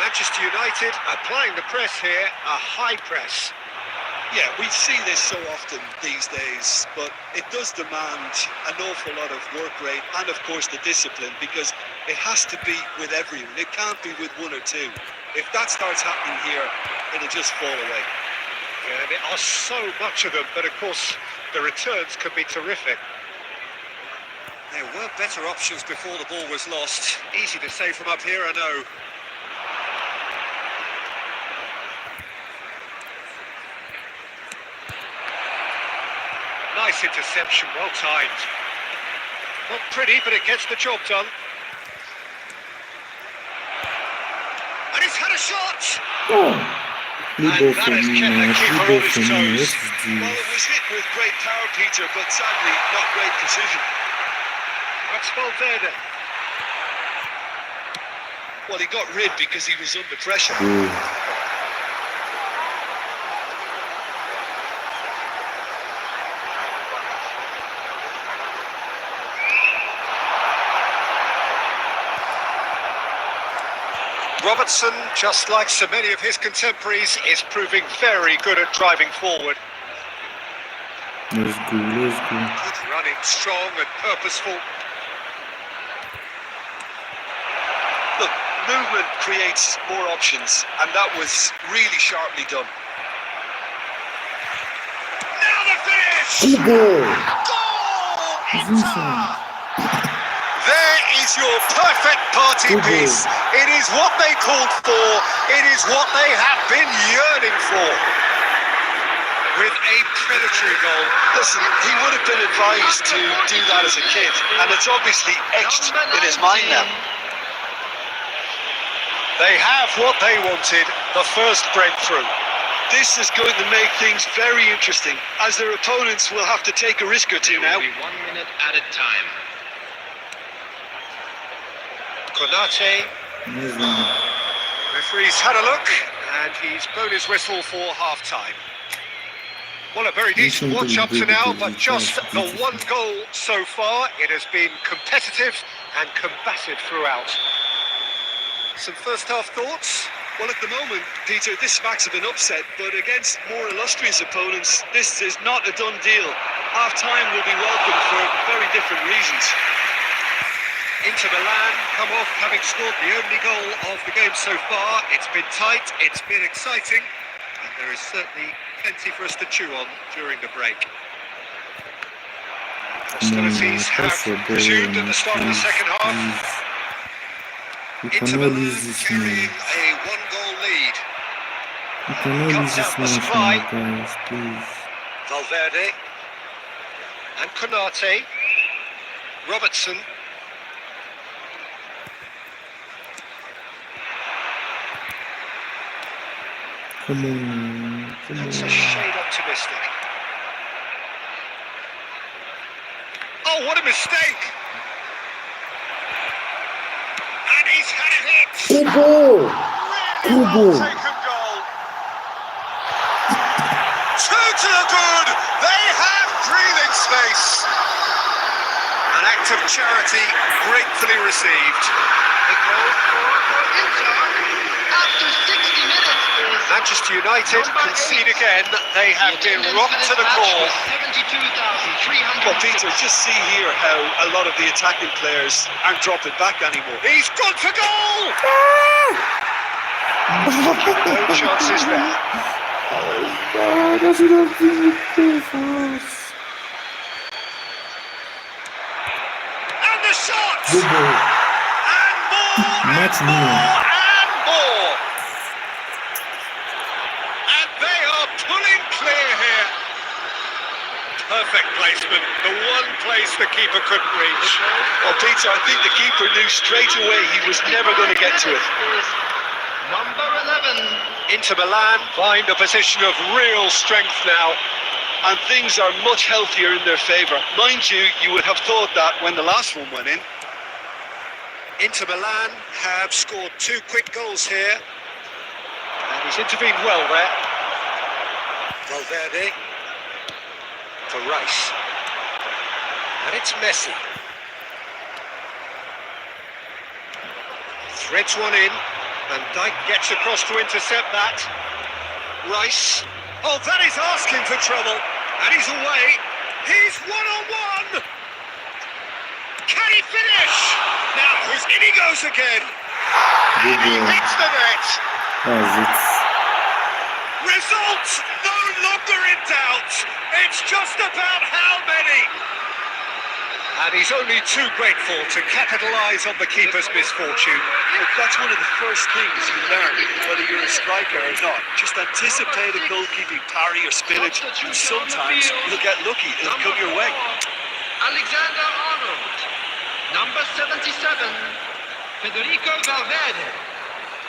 Manchester United applying the press here, a high press. Yeah, we see this so often these days, but it does demand an awful lot of work rate and, of course, the discipline, because it has to be with everyone. It can't be with one or two. If that starts happening here, it'll just fall away. Yeah, there are so much of them, but of course the returns can be terrific. There were better options before the ball was lost. Easy to say from up here, I know. Nice interception, well timed. Not pretty, but it gets the job done. And he's had a shot! Play ball for me now. Play ball for me. What is Well, this? it was hit with great power, Peter, but sadly not great precision. That's Valverde. Well, he got rid because he was under pressure. Good. Robertson, just like so many of his contemporaries, is proving very good at driving forward. Let's go. Let's go. Good running, strong and purposeful. Look, movement creates more options, and that was really sharply done. Now the finish! Good goal. Goal! Vincent. Inter! is your perfect party Good piece. goal. It is what they called for. It is what they have been yearning for. With a predatory goal. Listen, he would have been advised to do that as a kid, and it's obviously etched in his mind now. They have what they wanted, the first breakthrough. This is going to make things very interesting, as their opponents will have to take a risk or two now. Will be 1 minute added time. Konate, Nice one. referee's had a look, and he's blown his whistle for half-time. Well, a very decent watch up to now, but just the one goal so far. It has been competitive and combative throughout. Some first-half thoughts? Well, at the moment, Peter, this smacks of an upset, but against more illustrious opponents, this is not a done deal. Half-time will be welcome for very different reasons. Inter Milan come off having scored the only goal of the game so far. It's been tight, it's been exciting, and there is certainly plenty for us to chew on during the break. Hostilities have resumed at the start of the second half. We Inter cannot Milan lose this carrying match. a one-goal lead. We cannot lose Comes this out the match, supply. my guys, please. Valverde and Konate, Robertson, Come on, come that's a on. shade optimistic. Oh, what a mistake! And he's had it hit! Good goal! Really Good well goal! taken goal. Two to the good. They have breathing space. An act of charity gratefully received. The goal for Inter after 60 minutes is Manchester United concede again. They have been rocked to the core. 72,300. Well, Peter, just see here how a lot of the attacking players aren't dropping back anymore. He's gone for goal. No chances there. God, that should have been the goal for us. And the shot. Good goal. And more. Match And winner. more. And more. And they are pulling clear here. Perfect placement. The one place the keeper couldn't reach. Well, Peter, I think the keeper knew straight away he was never going to get to it. Is number 11. Inter Milan find a position of real strength now. And things are much healthier in their favour. Mind you, you would have thought that when the last one went in. Inter Milan have scored 2 quick goals here. And he's intervened well there. Valverde for Rice. And it's Messi. Threads one in. And Dijk gets across to intercept that. Rice. Oh, that is asking for trouble. And he's away. He's one-on-one. Can he finish? Now, in he goes again. Good He goal. hits the net. That's it. Result no longer in doubt. It's just about how many. And he's only too grateful to capitalise on the keeper's misfortune. But that's one of the first things you learn, whether you're a striker or not. Just anticipate a goalkeeping parry or spillage, and sometimes you'll get lucky. It'll come your way. Alexander Arnold. Number 77. Federico Valverde.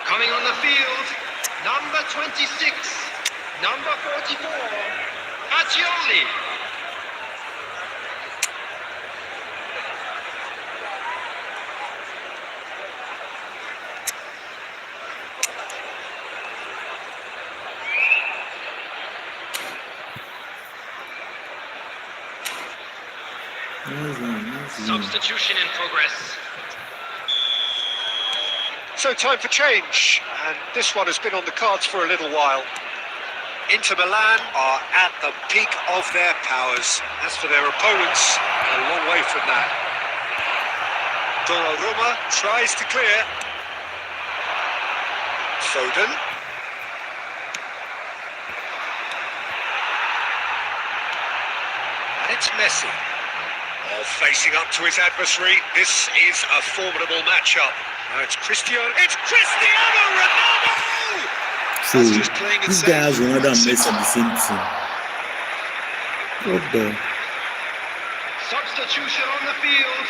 Coming on the field. Number 26. Number 44. Fagioli. Nice one, nice one. Substitution in progress. So time for change, and this one has been on the cards for a little while. Inter Milan are at the peak of their powers. As for their opponents, a long way from that. Donnarumma tries to clear. Foden. And it's Messi. Well, facing up to his adversary, this is a formidable matchup. Now it's Cristiano Ronaldo! So That's just playing it this safe. guy has Ronaldo and Simple. Messi on the same team. What the? Substitution on the field.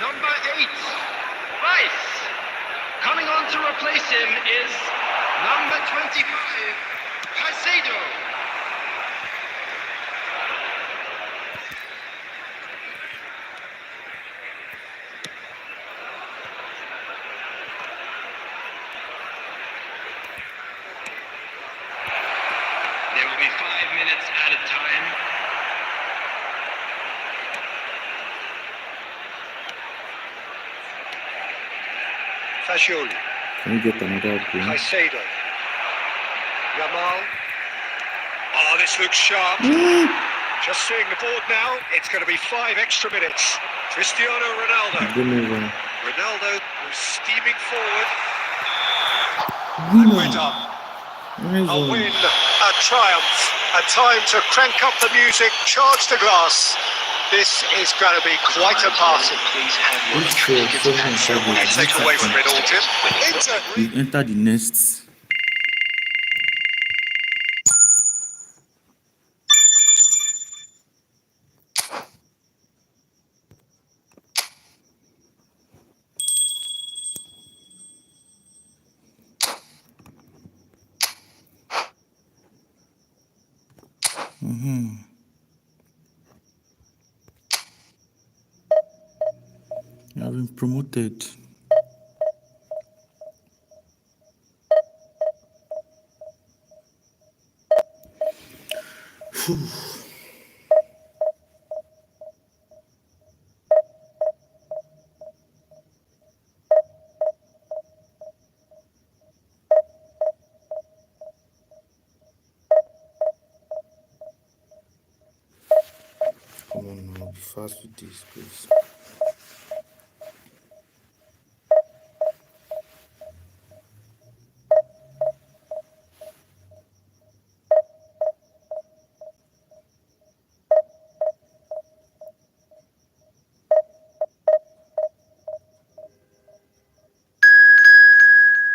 Number 8, Rice. Coming on to replace him is number 25, Caicedo. There will be 5 minutes added time. Fagioli, Can we get another goal? Caicedo, Yamal. Oh, this looks sharp. Just seeing the board now, it's going to be 5 extra minutes. Cristiano Ronaldo. Game over. Ronaldo was steaming forward. And Winner. we're done. Nice A one. win, a triumph, a time to crank up the music, charge the glass. This is going to be quite a party. This show is so inside What do you take away from it all, Tim? Inter. We enter the next. You have been promoted. Come on now, be fast with this, please.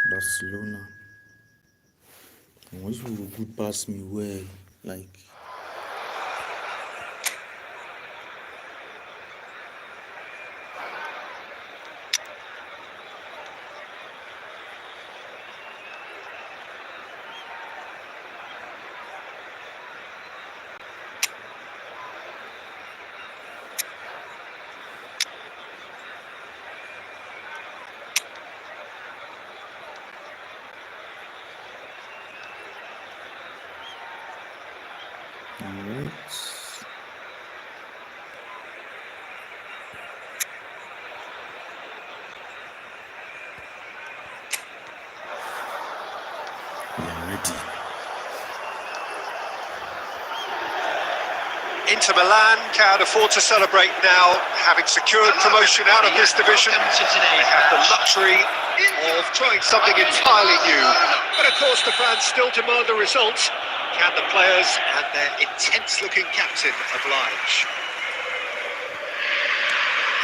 Barcelona. I wish people could pass me well, like. Alright. We are ready. Inter Milan can't afford to celebrate now, having secured promotion out of this division. They have the luxury of trying something entirely new. But of course the fans still demand the results. Can the players and their intense-looking captain oblige?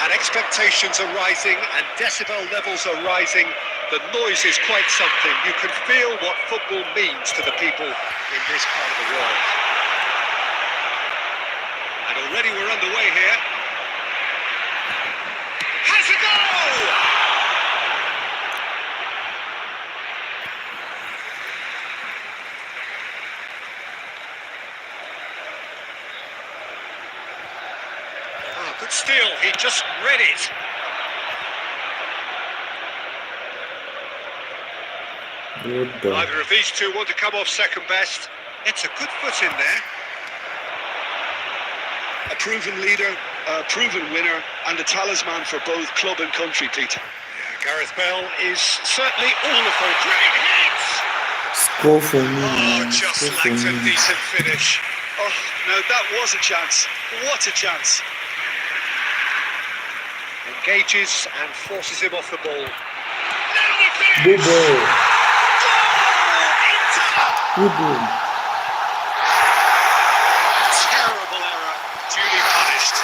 And expectations are rising and decibel levels are rising. The noise is quite something. You can feel what football means to the people in this part of the world. And already we're underway here. Has a goal! Oh, good steal. He just read it. What the? Neither of these two want to come off second best. It's a good foot in there. A proven leader, a proven winner, and a talisman for both club and country, Peter. Yeah, Gareth Bale is certainly all of them. Great hits! Score for me, Oh, man. just Score for like a me. decent finish. Oh, no, that was a chance. What a chance. Engages and forces him off the ball. Now the Good finish! ball. Goal! Good ball. Terrible error, duly punished.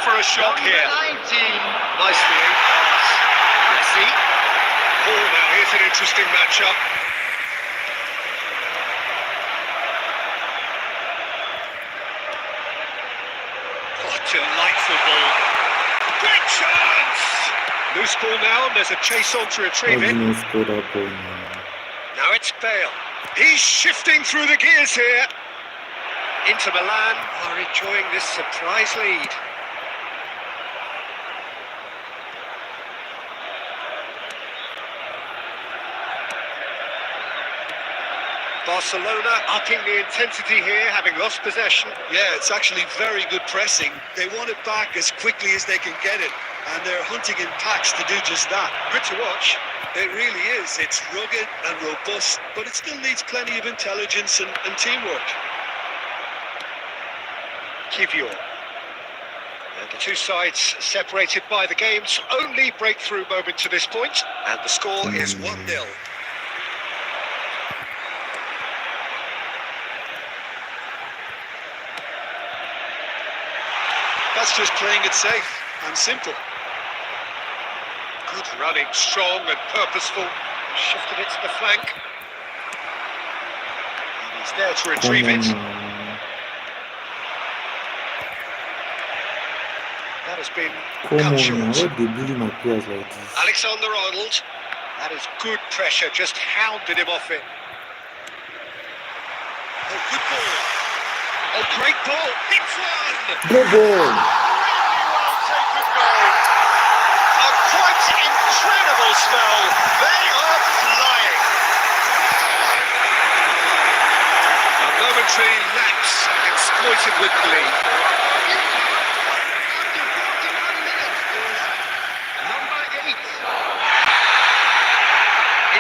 for a shock Number here. 19. Nicely aimed pass. Messi. Oh, now here's an interesting matchup. Oh, delightful ball. Great chance! Loose ball now, and there's a chase on to How retrieve did it. you not score that goal now? Now it's Bale. He's shifting through the gears here. Inter Milan are enjoying this surprise lead. Barcelona upping the intensity here, having lost possession. Yeah, it's actually very good pressing. They want it back as quickly as they can get it, and they're hunting in packs to do just that. Good to watch. It really is. It's rugged and robust, but it still needs plenty of intelligence and teamwork. Kivior. And the two sides separated by the game's only breakthrough moment to this point. And the score is 1-0. That's just playing it safe and simple. Good running, strong and purposeful. Shifted it to the flank. And he's there to Come retrieve on it. now. That has been Come cut on now. short. Why they bully my players like this? Alexander Arnold. That is good pressure, just hounded him off it. Oh, good ball. Oh, great ball. It's one. Go ball! Really well taken goal. A quite incredible spell. They are flying. A momentary lapse exploited with glee. After 41 minutes is number 8.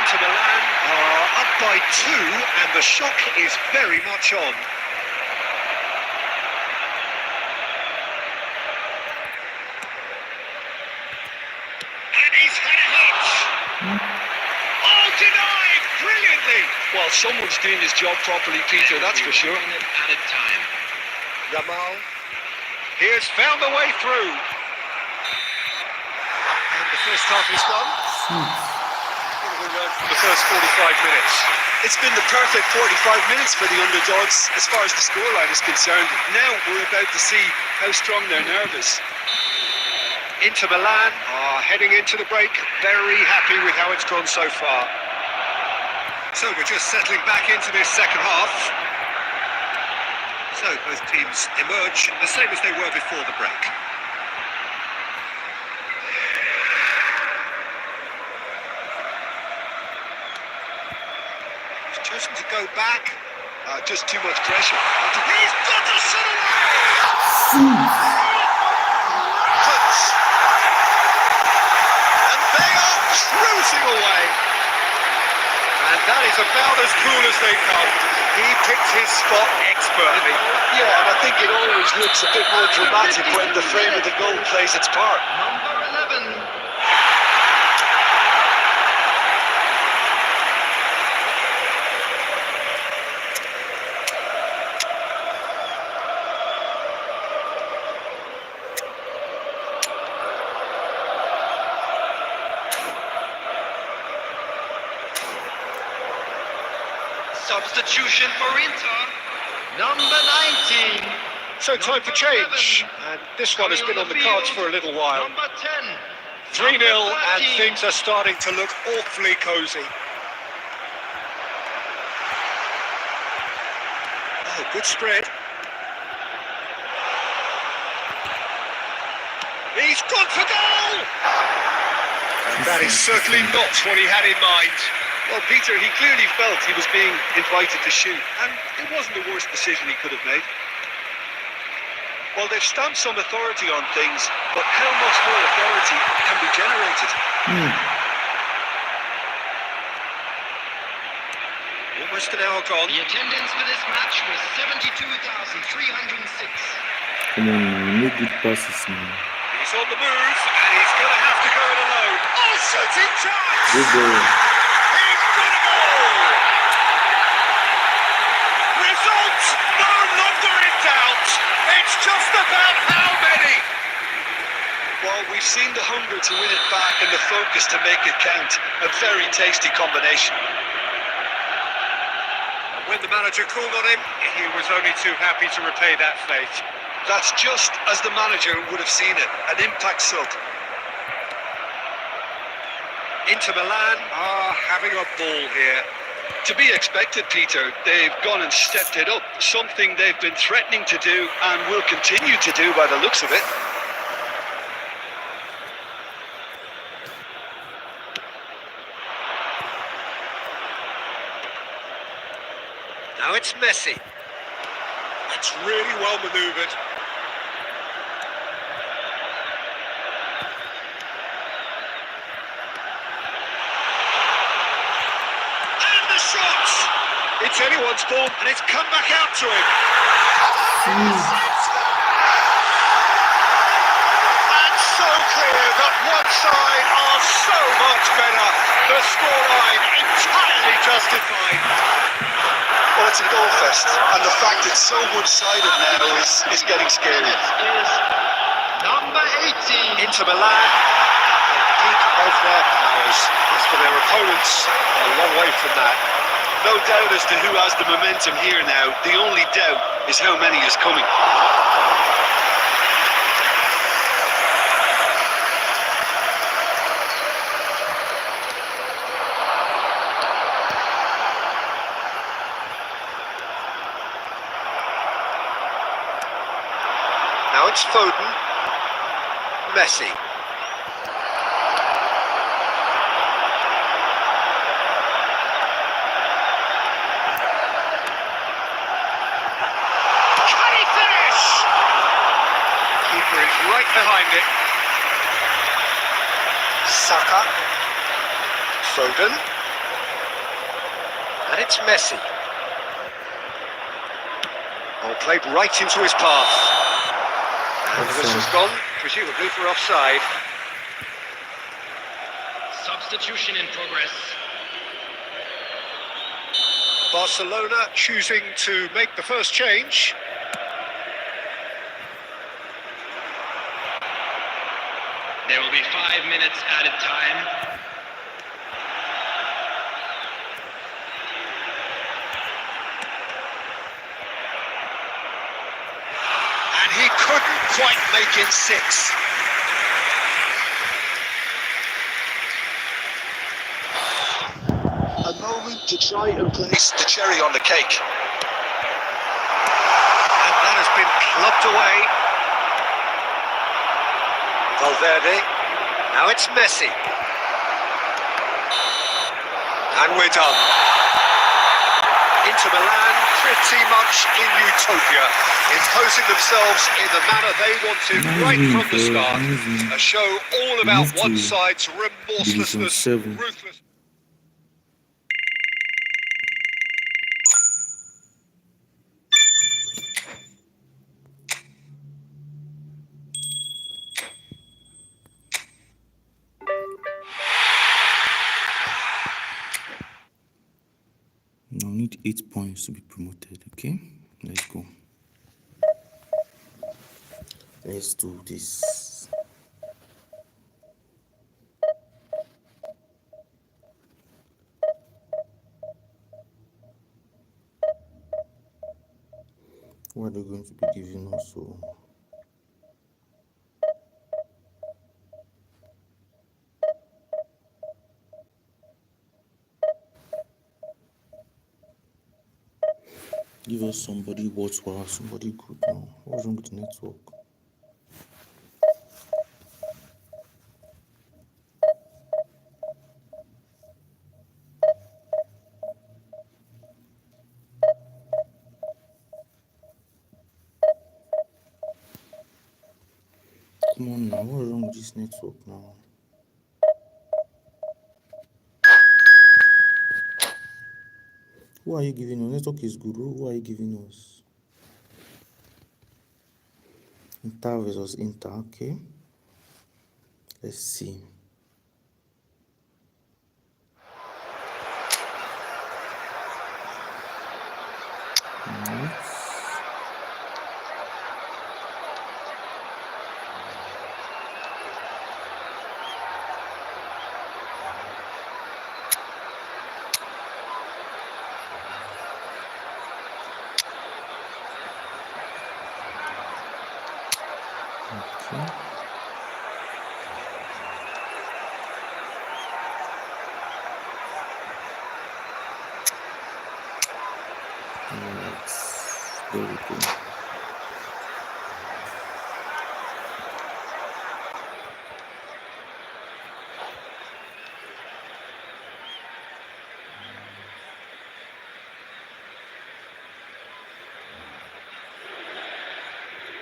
Inter Milan are up by 2 and the shock is very much on. And he's had a hit. Oh, denied brilliantly. Well, someone's doing his job properly, Peter, that's for sure. Minute added time. Yamal. He has found the way through. And the first half is done. What have we learned from the first 45 minutes? It's been the perfect 45 minutes for the underdogs as far as the scoreline is concerned. Now we're about to see how strong their nerve is. Inter Milan are heading into the break, very happy with how it's gone so far. So we're just settling back into this second half. So both teams emerge the same as they were before the break. He's chosen to go back. Just too much pressure. He's got to shut away! Punch. And they are cruising away. And that is about as cool as they come. He picked his spot expertly. Yeah, and I think it always looks a bit more dramatic when the frame of the goal plays its part. Number 11. Substitution for Inter. Number 19. So time for change. And this one has been on the cards for a little while. Number 10. 3-0 Number and 13. things are starting to look awfully cosy. Oh, good spread. He's gone for goal! And that is certainly not what he had in mind. Well, Peter, he clearly felt he was being invited to shoot, and it wasn't the worst decision he could have made. Well, they've stamped some authority on things, but how much more authority can be generated? Almost an hour gone. The attendance for this match was 72,306. Come on now. Make good passes now. He's on the move, and he's going to have to go it alone. Oh, shooting chance! Go ball! He's got a goal! Result no longer in doubt. It's just about how many. We've seen the hunger to win it back and the focus to make it count. A very tasty combination. When the manager called on him, he was only too happy to repay that fate. That's just as the manager would have seen it. An impact sub. Inter Milan are having a ball here. To be expected, Peter. They've gone and stepped it up. Something they've been threatening to do and will continue to do by the looks of it. Now it's Messi. That's really well manoeuvred. And the shot! It's anyone's ball, and it's come back out to him. And so clear that one side are so much better. The scoreline entirely justified. Well, it's a goal fest, and the fact it's so one-sided now is getting scary. Is number 18. Inter Milan at the peak of their powers. As for their opponents, a long way from that. No doubt as to who has the momentum here now. The only doubt is how many is coming. Now it's Foden. Messi. Can he finish? Keeper is right behind it. Saka. Foden. And it's Messi. All played right into his path. And the whistle's gone, presumably for offside. Substitution in progress. Barcelona choosing to make the first change. There will be 5 minutes added time. And he couldn't quite make it 6. A moment to try and place the cherry on the cake. And that has been clubbed away. Valverde. Now it's Messi. And we're done. Inter Milan pretty much in utopia, imposing themselves in the manner they wanted right from the start. A show all about one side's remorselessness, 7. ruthless. Now need 8 points to be promoted. Okay, let's go. Let's do this. What are they going to be giving us? So give us somebody worthwhile, somebody good now. What's wrong with the network? Come on now, what's wrong with this network now? Who are you giving us? Network is good. Who are you giving us? Inter versus Inter, okay. Let's see. Nice. Okay. Alright. There we go.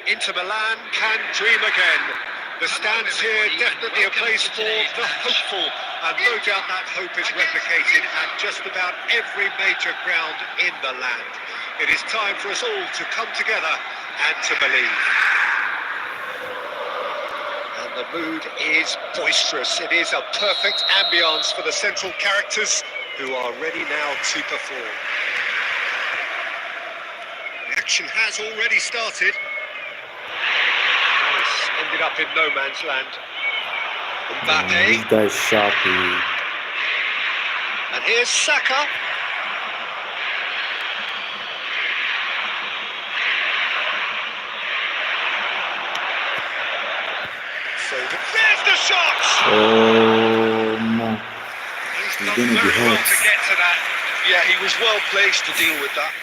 Inter Milan can dream again. The stands here definitely a place for the hopeful, and no doubt that hope is replicated at just about every major ground in the land. It is time for us all to come together and to believe. And the mood is boisterous. It is a perfect ambience for the central characters who are ready now to perform. The action has already started. Ended up in no man's land. Mbappe. This guy is sharp. And here's Saka. So there's the shot. Oh no. He's He's done gonna be very well hurt. to get to that. Yeah, he was well placed to deal with that.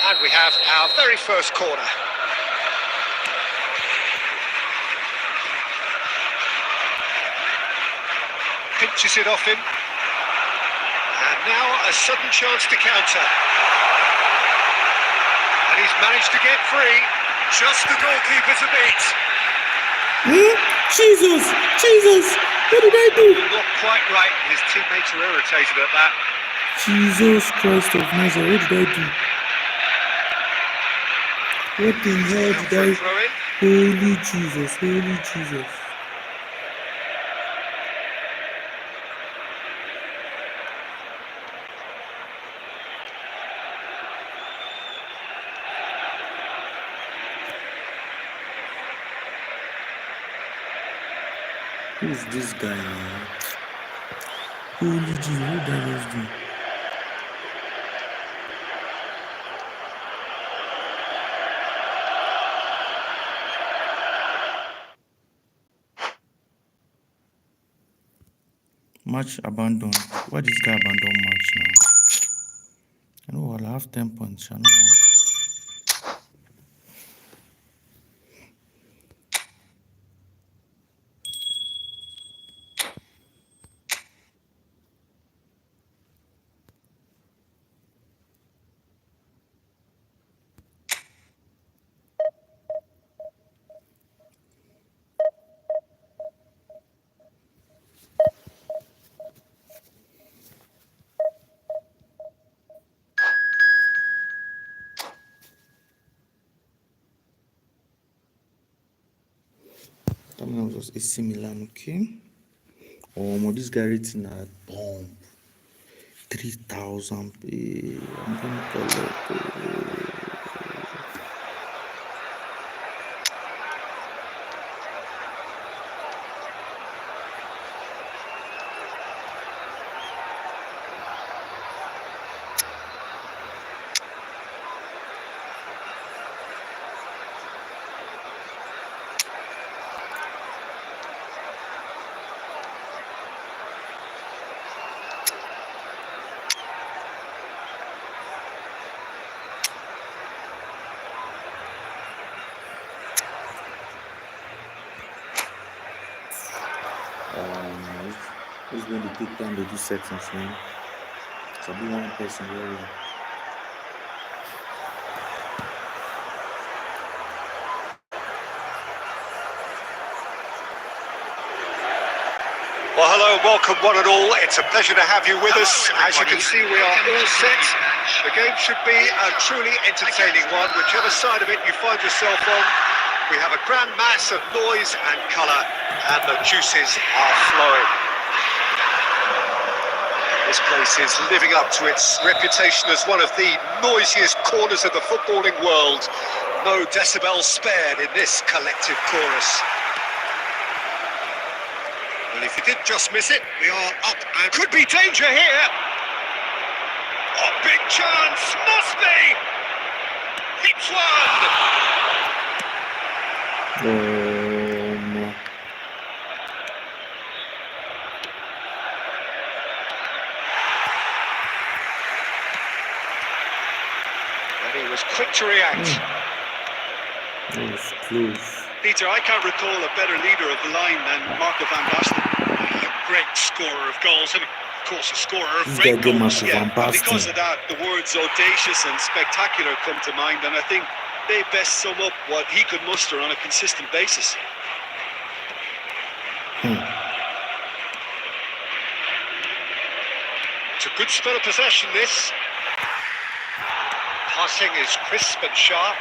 And we have our very first corner. Pinches it off him. And now a sudden chance to counter. And he's managed to get free. Just the goalkeeper to beat. Jesus! Jesus! What did I do? Not quite right. His teammates are irritated at that. Jesus Christ of Nazareth, what did I do? What the hell Now did for a I... throw in. Holy Jesus, holy Jesus. Who's this guy now? Holy Jesus, what did I just do? Match abandoned. Why this guy abandoned match now? I know I'll have 10 points. I know. That was AC Milan, okay? Oh, this guy rating at bomb 3,000. I'm gonna collect. Who's going to take time to do settings, man? So be one person really. Well, hello and welcome one and all. It's a pleasure to have you with us. As you can see, we are all set. The game should be a truly entertaining one, whichever side of it you find yourself on. We have a grand mass of noise and colour, and the juices are flowing. This place is living up to its reputation as one of the noisiest corners of the footballing world. No decibels spared in this collective chorus. Well, if you did just miss it, we are up and could be danger here. Oh, big chance, must be. He Keeps one! No. And he was quick to react. That was close. Peter, I can't recall a better leader of the line than Marco van Basten. A great scorer of goals, and of course a scorer of This guy great get goals. Marco van And because Basten. of that, the words audacious and spectacular come to mind, and I think they best sum up what he could muster on a consistent basis. It's a good spell of possession, this. Passing is crisp and sharp.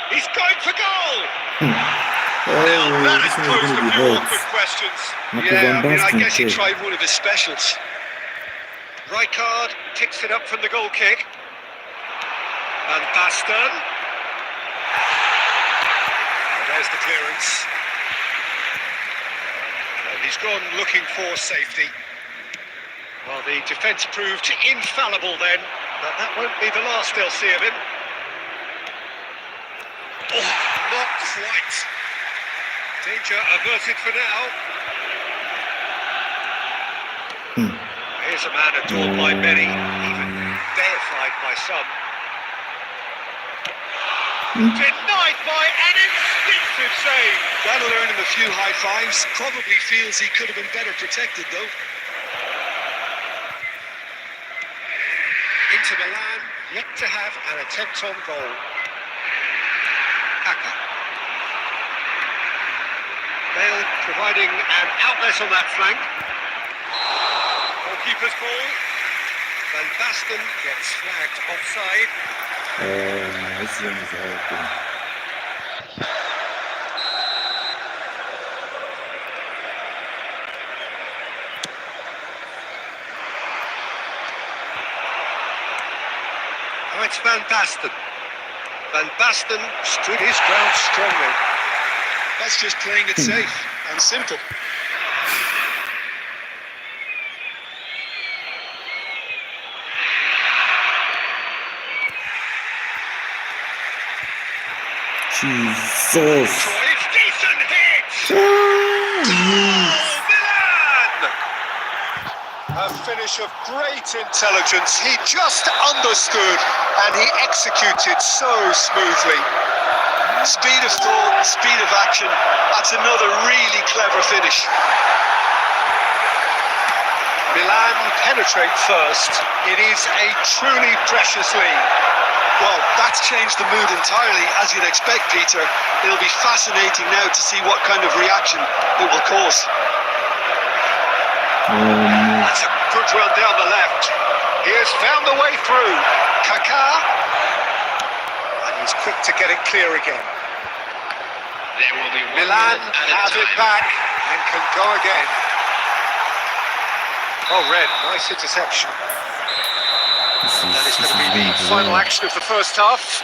He's going for goal! Now, that This has one is posed going a to be few hurt. awkward questions. Marco Yeah, van I mean, I Basten guess he too. tried one of his specials. Rijkaard picks it up from the goal kick. Van Basten. Oh, there's the clearance. And he's gone looking for safety. Well, the defence proved infallible then, but that won't be the last they'll see of him. Oh, not quite. Danger averted for now. Here's a man adored by many, even deified by some. Denied by an instinctive save. That'll earn him a few high fives. Probably feels he could have been better protected, though. Inter Milan yet to have an attempt on goal. Kaka. Bale providing an outlet on that flank. Goalkeeper's ball. Van Basten gets flagged offside. This one is hurting. Now it's Van Basten. Van Basten stood his ground strongly. That's just playing it safe and simple. Jesus. Cruyff, decent hit! Mm. Milan! A finish of great intelligence. He just understood and he executed so smoothly. Speed of thought, speed of action. That's another really clever finish. Milan penetrate first. It is a truly precious lead. Well, that's changed the mood entirely, as you'd expect, Peter. It'll be fascinating now to see what kind of reaction it will cause. That's a good run down the left. He has found the way through. Kaká. And he's quick to get it clear again. There will be 1 Milan minute added have it time. back and can go again. Oh, Red, nice interception. That is going to be the final action of the first half.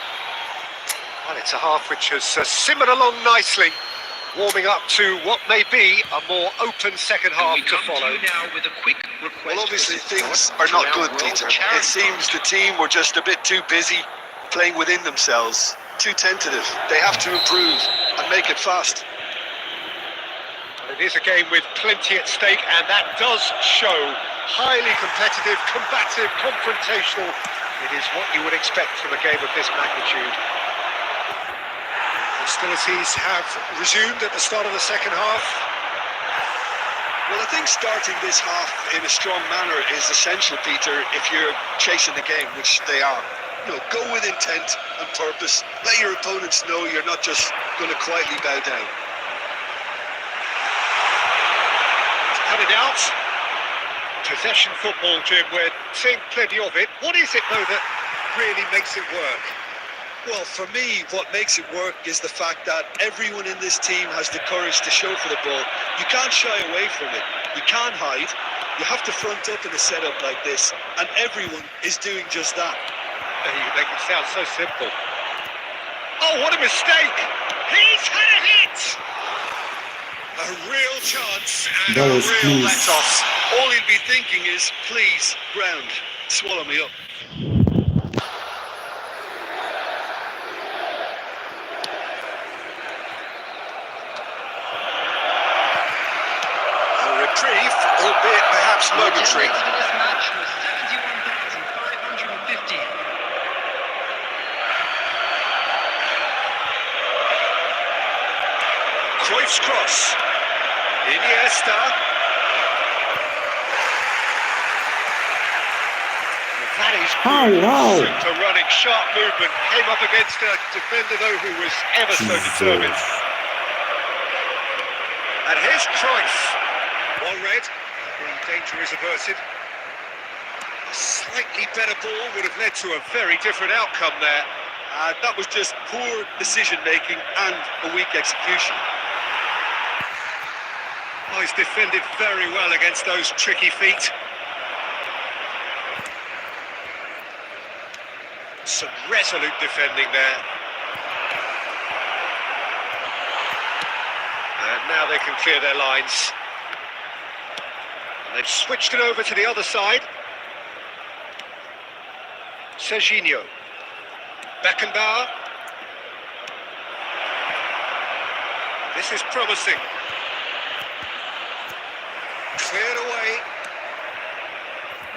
And it's a half which has simmered along nicely, warming up to what may be a more open second And half we to come follow. to you now with a quick request. Well, obviously for support things are not to our good, World Peter. Charity It seems the team were just a bit too busy playing within themselves. Too tentative. They have to improve and make it fast. It is a game with plenty at stake, and that does show. Highly competitive, combative, confrontational. It is what you would expect from a game of this magnitude. Hostilities have resumed at the start of the second half. Well, I think starting this half in a strong manner is essential, Peter, if you're chasing the game, which they are. You know, go with intent and purpose. Let your opponents know you're not just going to quietly bow down. Cut it out. Possession football, Jim, we're seeing plenty of it. What is it, though, that really makes it work? Well, for me, what makes it work is the fact that everyone in this team has the courage to show for the ball. You can't shy away from it. You can't hide. You have to front up in a setup like this, and everyone is doing just that. You make it sound so simple. Oh, what a mistake! He's had a hit! A real chance and That a was real close. let-off. All he'll be thinking is, please, ground, swallow me up. A reprieve, albeit perhaps momentary. The attendance for this match was 71,550. Cruyff's cross. Iniesta. That is good. Wow. Super running, sharp movement. Came up against a defender though who was ever so determined. Jesus. And here's Cruyff. One red. The danger is averted. A slightly better ball would have led to a very different outcome there. That was just poor decision making and a weak execution. Oh, he's defended very well against those tricky feet. Some resolute defending there. And now they can clear their lines. And they've switched it over to the other side. Serginho. Beckenbauer. This is promising. Cleared away.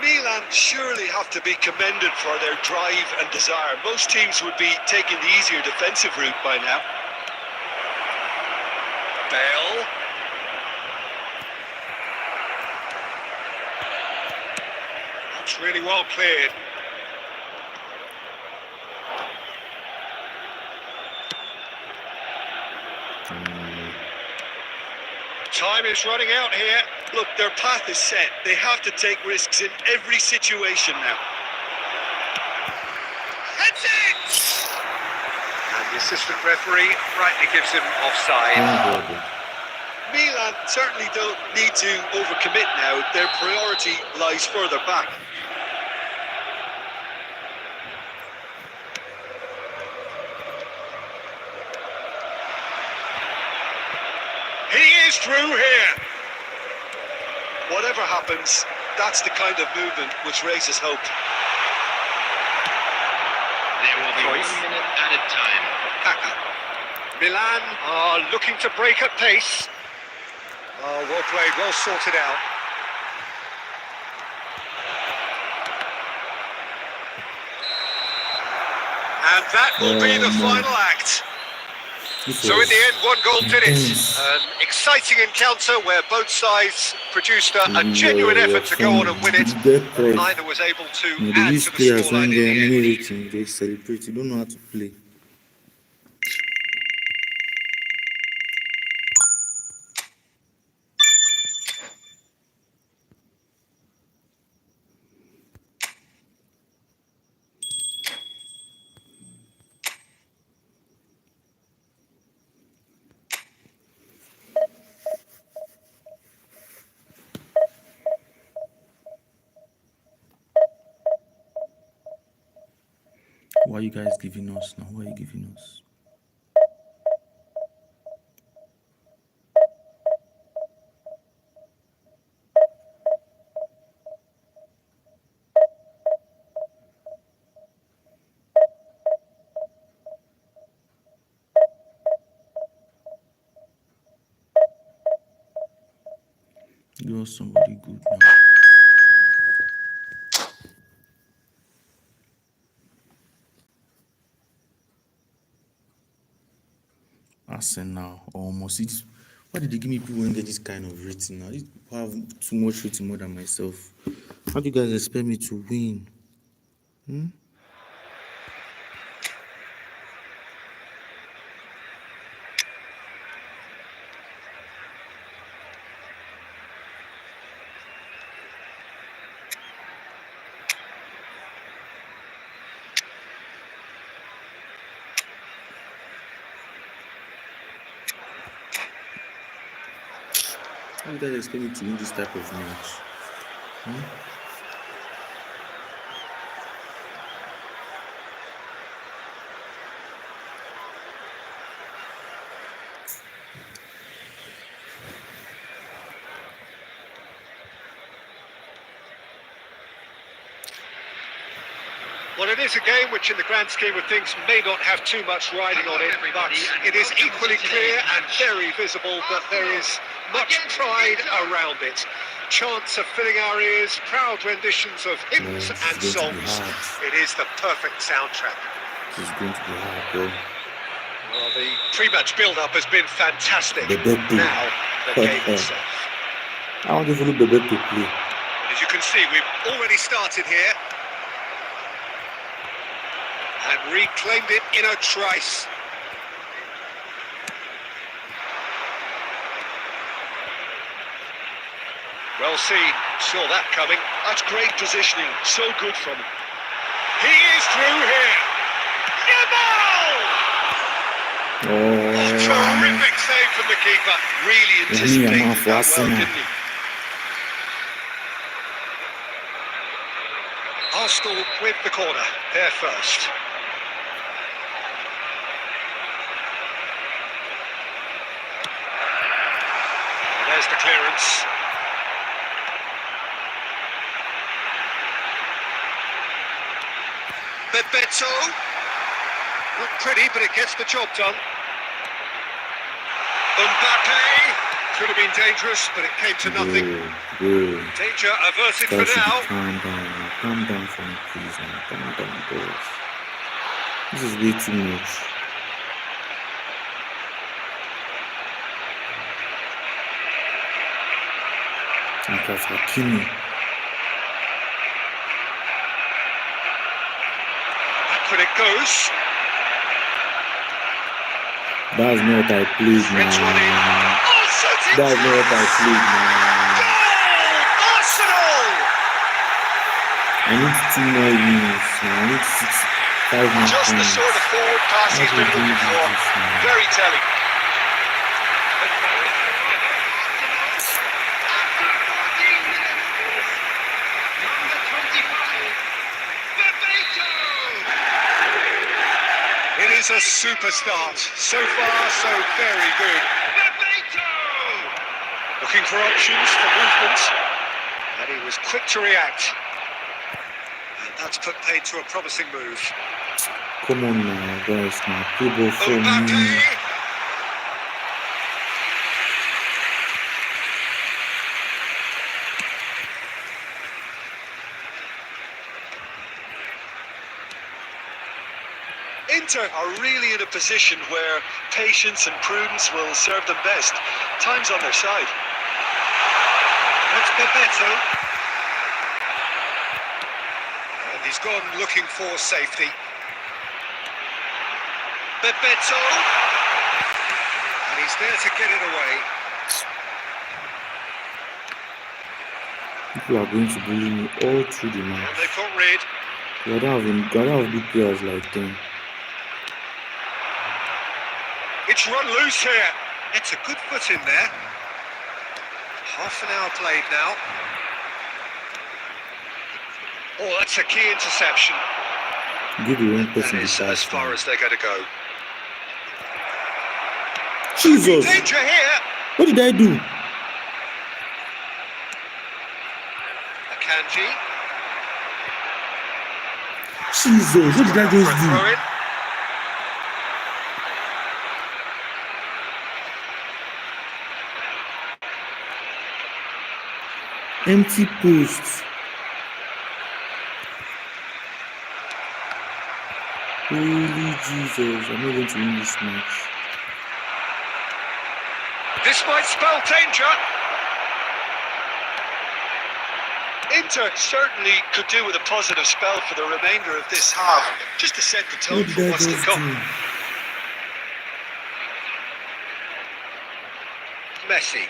Milan surely have to be commended for their drive and desire. Most teams would be taking the easier defensive route by now. Bale. That's really well cleared. Time is running out here. Look, their path is set. They have to take risks in every situation now. Heads it! And the assistant referee rightly gives him offside. Milan certainly don't need to overcommit now. Their priority lies further back. He is through here. Whatever happens, that's the kind of movement which raises hope. There will be Cruyff. 1 minute added time. Kaka. Milan are looking to break at pace. Oh, well played, well sorted out. And that will be the final act. So in the end, one goal did it. An exciting encounter where both sides produced a genuine effort to go on and win it. Neither was able to add These to the players when scoreline they are in the end. emulating, they celebrate. You don't know how to play. What are you guys giving us now? What are you giving us? Give us somebody good now. Arsenal almost. Why did they give me people when get this kind of rating now? These people have too much rating more than myself. How do you guys expect me to win? How do you guys expect me to win this type of match? Well, it is a game which, in the grand scheme of things, may not have too much riding on it, but it is equally clear and very visible that there is much pride around it. Chants are filling our ears, proud renditions of hymns and songs. It is the perfect soundtrack. This is going to be hard, bro. Well, the pre-match build-up has been fantastic. Bebeto. Now, the game itself. I want to follow Bebeto to play. As you can see, we've already started here. And reclaimed it in a trice. Well seen, saw that coming. That's great positioning. So good from him. He is through here. Yamal! Oh, Terrific save from the keeper. Really anticipated Yamal for that well, Arsenal. didn't he? Arsenal with the corner. They're first. There's the clearance. Bebeto. Not pretty, but it gets the job done. Mbappe. Could have been dangerous, but it came to nothing. Bro. Danger averted for Guys should now. calm down. Calm down for me, please, man. Calm down, boys. This is way too much. Across Hakimi. Back when it goes. That's not what I played, French one in. man. Oh, shooting! That's not what I played, man. Goal! Arsenal! I need 2 more wins, man. I need 5 more Just the points. sort of forward pass he's been looking for. Very telling. Number 25, Bebeto! It is a super start. So far, so very good. Bebeto! Looking for options for movement. And he was quick to react. And that's put paid to a promising move. Come on now, guys. Now, play ball for me. Mbappe! Inter are really in a position where patience and prudence will serve them best. Time's on their side. That's Bebeto. And he's gone looking for safety. Bebeto. And he's there to get it away. People are going to bully me all through the And match. they've got rid. Gotta have big players like them. It's run loose here. It's a good foot in there. Half an hour played now. Oh, that's a key interception. Give the wrong That person the is pass. as far as they're going to go. Jesus! Danger here. What did I do? Akanji. Jesus! What did I For a just do? throw in. Empty post. Holy Jesus! I'm not going to win this match. This might spell danger. Inter certainly could do with a positive spell for the remainder of this half, just to set the tone What for did I what's to just come. do? Messi.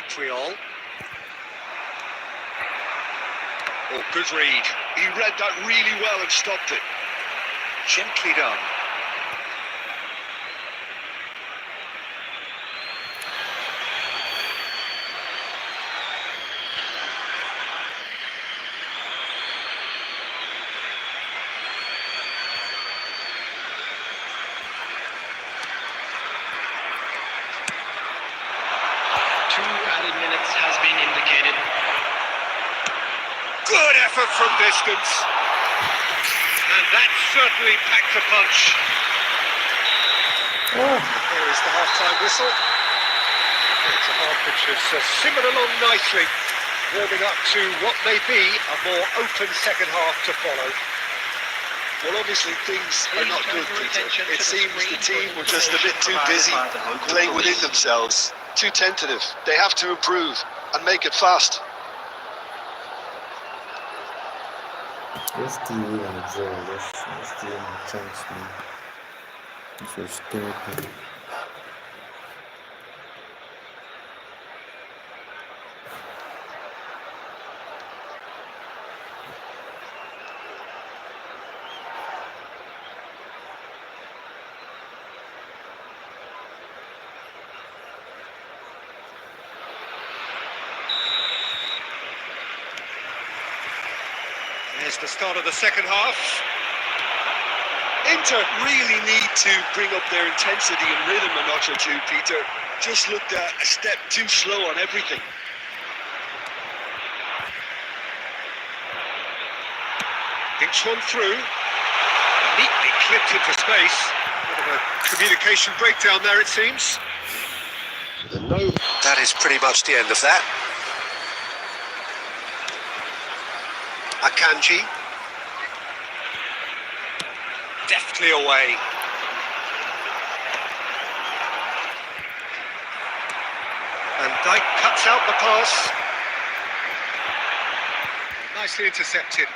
Triol. Oh, good read. He read that really well and stopped it. Gently done. Two added minutes has been indicated. Good effort from distance. And that certainly packed a punch. There is the half-time whistle. It's a half which has simmered along nicely, warming up to what may be a more open second half to follow. Well, obviously things are not good, Peter. It seems the team were just a bit too busy playing within themselves, too tentative. They have to improve and make it fast. Let's do it and draw. Let's do it and chance, man. This was terrible. There's the start of the second half. Inter really need to bring up their intensity and rhythm a notch or two, Peter. Just looked a step too slow on everything. Thinks one through. Neatly clipped into space. Bit of a communication breakdown there, it seems. No. That is pretty much the end of that. Akanji. Deftly away. And Dijk cuts out the pass. Nicely intercepted.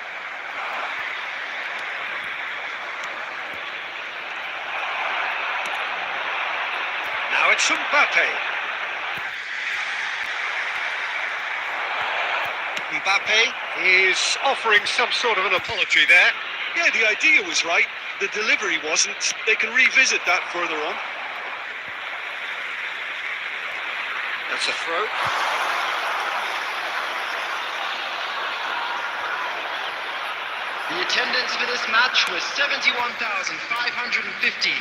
Now it's Mbappe. Mbappe is offering some sort of an apology there. Yeah, the idea was right. The delivery wasn't. They can revisit that further on. That's a throw. The attendance for this match was 71,550.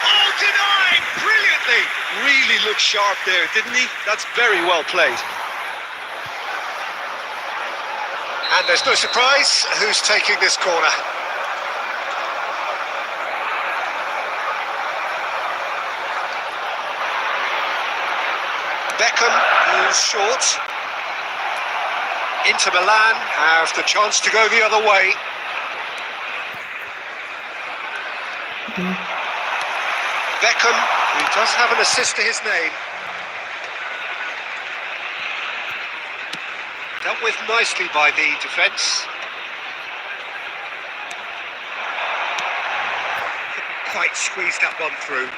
Oh, denied brilliantly. Really looked sharp there, didn't he? That's very well played. And there's no surprise who's taking this corner. Beckham is short. Inter Milan have the chance to go the other way. Beckham, who does have an assist to his name. Dealt with nicely by the defence. Couldn't quite squeeze that one through.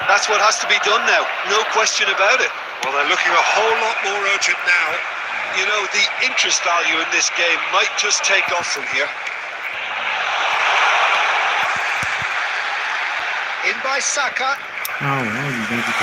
That's what has to be done now, no question about it. Well, they're looking a whole lot more urgent now. You know, the interest value in this game might just take off from here. In by Saka. Now you don't get anything.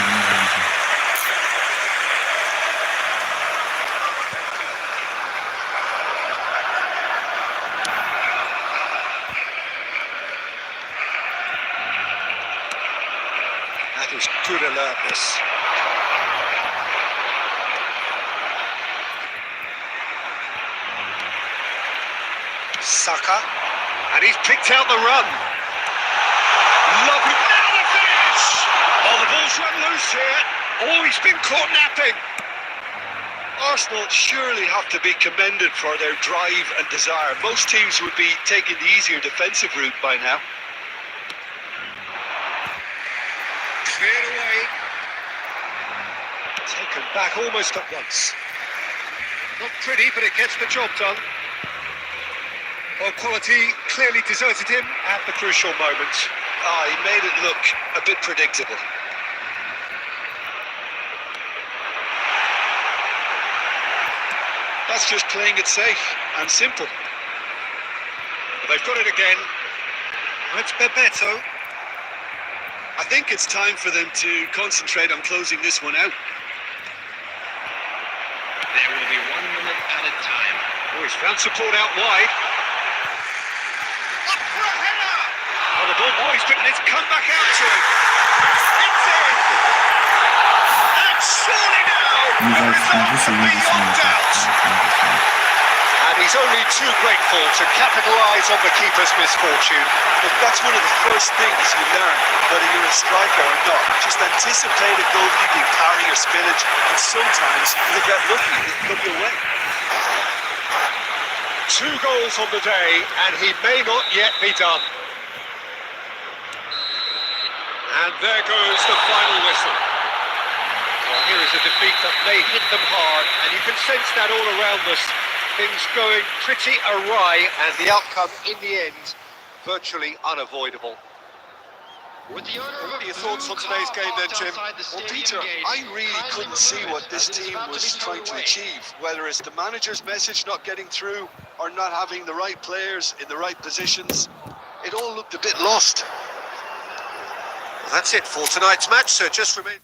That is good alertness. Saka, and he's picked out the run. Lovely, now the finish! Oh, the ball's run loose here. Oh, he's been caught napping. Arsenal surely have to be commended for their drive and desire. Most teams would be taking the easier defensive route by now. Cleared away. Taken back almost at once. Not pretty, but it gets the job done. Well, quality clearly deserted him at the crucial moment. He made it look a bit predictable. That's just playing it safe and simple. Well, they've got it again. It's Bebeto. I think it's time for them to concentrate on closing this one out. There will be 1 minute added time. Oh, he's found support out wide. Up for a header! Well, the Ball poised, and it's come back out to him. It's in! And surely now, You the guys result this can is be beyond doubt. And he's only too grateful to capitalise on the keeper's misfortune. Look, that's one of the first things you learn, whether you're a striker or not. Just anticipate a goalkeeping parry or spillage, and sometimes you'll get lucky, it'll come your way. 2 goals on the day, and he may not yet be done. And there goes the final whistle. Well, here is a defeat that may hit them hard, and you can sense that all around us. Things going pretty awry, and the outcome in the end virtually unavoidable. With the owner What are your of thoughts Blue on today's car game then, parked Jim? outside the Well, stadium Peter, gate, I really kindly couldn't see remove what it this as it is team about to was be towed trying to away. achieve, whether it's the manager's message not getting through or not having the right players in the right positions. It all looked a bit lost. Well, that's it for tonight's match, so just remain...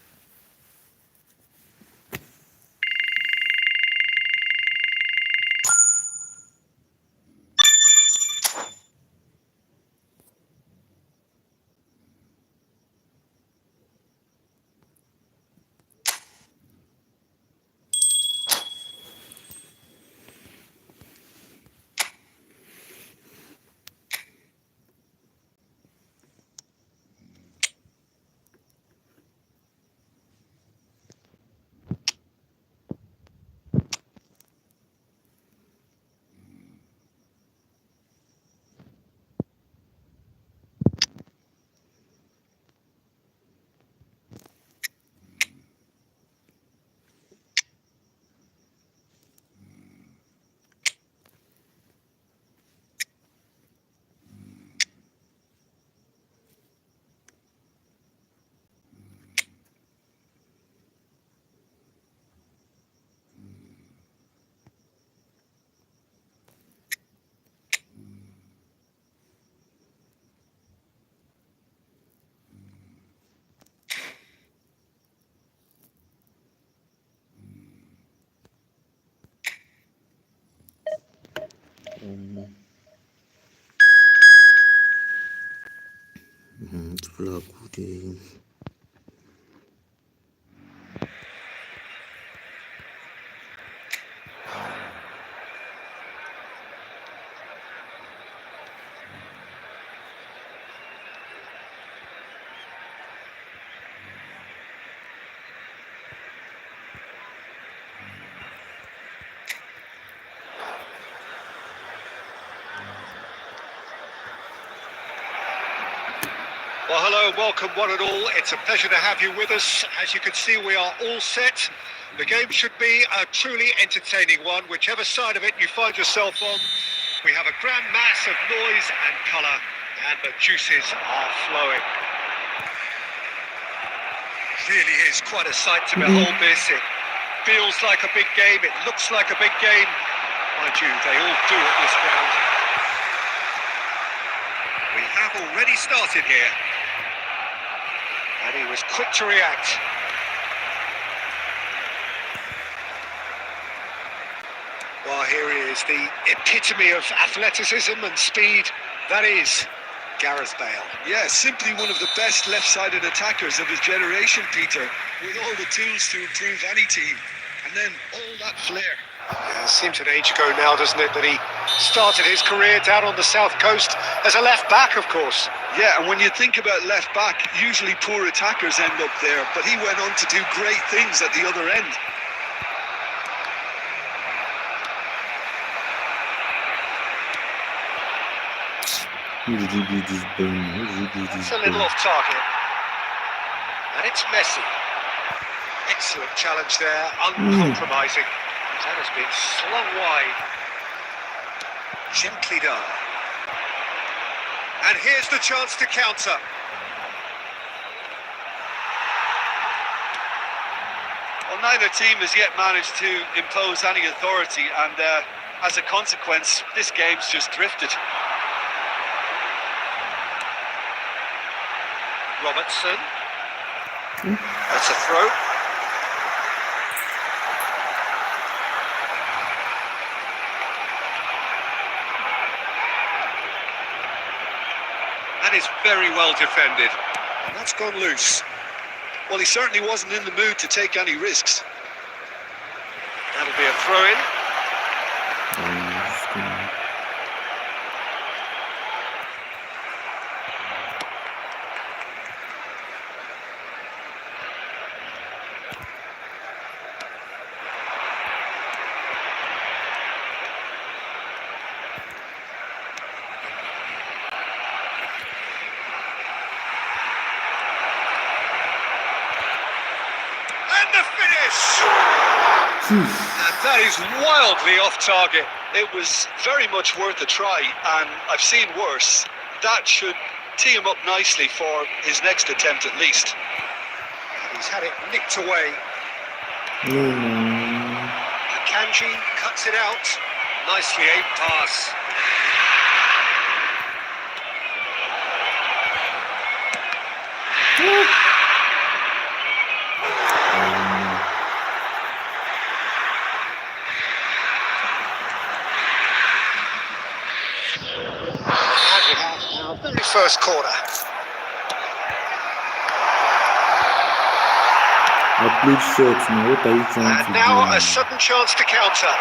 Well, hello and welcome one and all. It's a pleasure to have you with us. As you can see, we are all set. The game should be a truly entertaining one, whichever side of it you find yourself on. We have a grand mass of noise and colour, and the juices are flowing. Really is quite a sight to behold this. It feels like a big game, it looks like a big game. Mind you, they all do at this ground. We have already started here. And he was quick to react. Well, here he is, the epitome of athleticism and speed. That is Gareth Bale. Yeah, simply one of the best left-sided attackers of his generation, Peter, with all the tools to improve any team. And then all that flair. Yeah, it seems an age ago now, doesn't it, that he started his career down on the south coast as a left back, of course. Yeah, and when you think about left back, usually poor attackers end up there, but he went on to do great things at the other end. Who did you do this burn? Who did you do this It's a little burn? off target. And it's Messi. Excellent challenge there, uncompromising. That has been slung wide. Gently done. And here's the chance to counter. Well, neither team has yet managed to impose any authority, and as a consequence, this game's just drifted. Robertson. That's a throw. And is very well defended. And that's gone loose. Well, he certainly wasn't in the mood to take any risks. That'll be a throw-in. And the finish! And that is wildly off target. It was very much worth a try, and I've seen worse. That should tee him up nicely for his next attempt at least. He's had it nicked away. Akanji cuts it out. Nicely aimed pass. Very first corner. I played short now. What are you trying And to now do? a sudden chance to counter.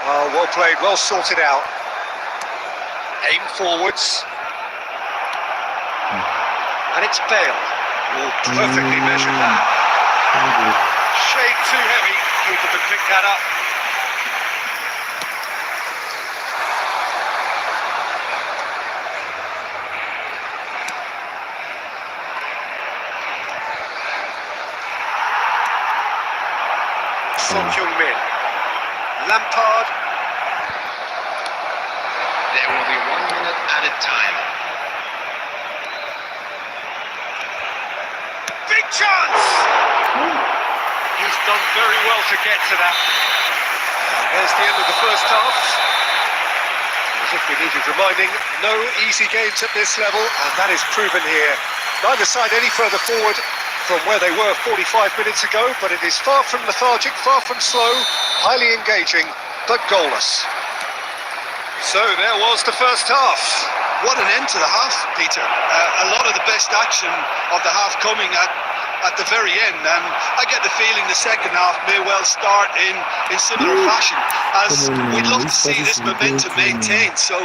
Oh, well played, well sorted out. Aim forwards. And it's Bale. Oh, perfectly measured that. Shade too heavy. Keeper to pick that up. Son Heung-min. Lampard. There will be 1 minute added time. Big chance! He's done very well to get to that. And there's the end of the first half. As if we needed reminding, no easy games at this level, and that is proven here. Neither side any further forward from where they were 45 minutes ago, but it is far from lethargic, far from slow, highly engaging, but goalless. So there was the first half. What an end to the half, Peter. A lot of the best action of the half coming at the very end, and I get the feeling the second half may well start in similar fashion, as we'd love to see this momentum maintained. So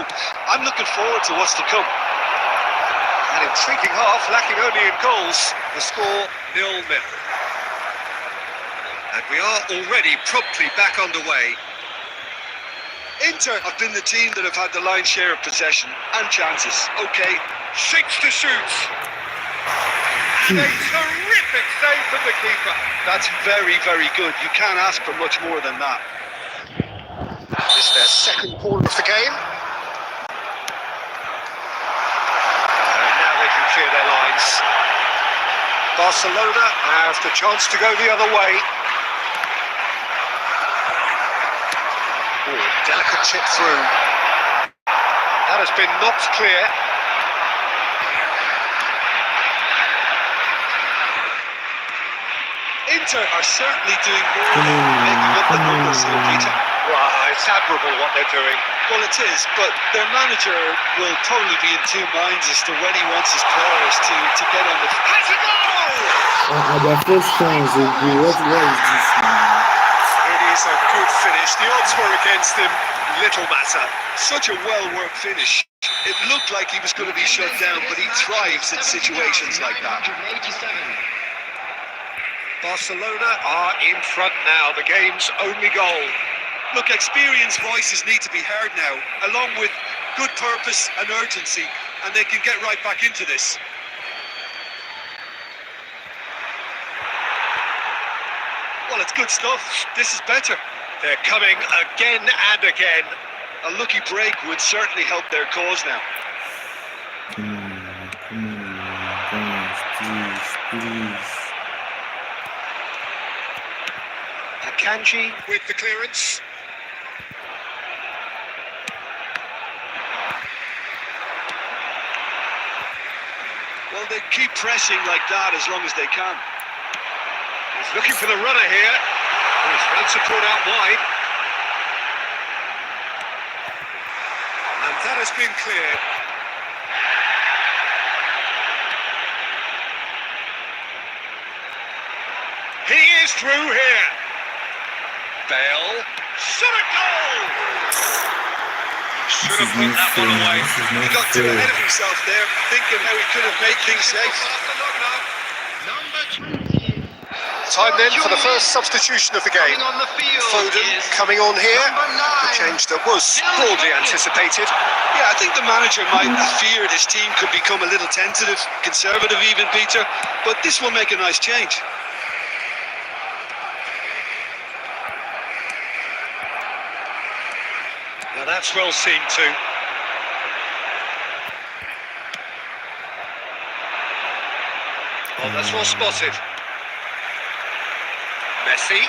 I'm looking forward to what's to come. An intriguing half, lacking only in goals. The score 0-0. And we are already promptly back underway. Inter have been the team that have had the lion's share of possession and chances. Okay, Shapes to shoot. And a terrific save from the keeper. that's very, very good. You can't ask for much more than that. This is their second corner of the game. And now they can clear their lines. Barcelona have the chance to go the other way. Oh, delicate chip through. That has been knocked clear. Inter are certainly doing more than making up the numbers here, Peter. Wow, it's admirable what they're doing. Well, it is, but their manager will probably be in two minds as to when he wants his players to get on the... Has a goal! Their first chance, what is this now? It is a good finish. The odds were against him. Little matter. Such a well-worked finish. It looked like he was going to be shut down, but he thrives in situations like that. Barcelona are in front now. The game's only goal. Look, experienced voices need to be heard now, along with good purpose and urgency, and they can get right back into this. Well, it's good stuff. This is better. They're coming again and again. A lucky break would certainly help their cause now. Come on, guys, please. Akanji with the clearance. Well, they keep pressing like that as long as they can. He's looking for the runner here. He's found support out wide. And that has been cleared. is through here. Bale. Shot a goal! Should have put that one away. He got too ahead of himself there, thinking how he could have made things safe. Number 20. Time then for the first substitution of the game. Coming on the field Foden is coming on here. number 9. The change that was broadly anticipated. Yeah, I think the manager might have feared his team could become a little tentative, conservative even, Peter, but this will make a nice change. Now that's well seen too. Oh, that's well spotted. Messi.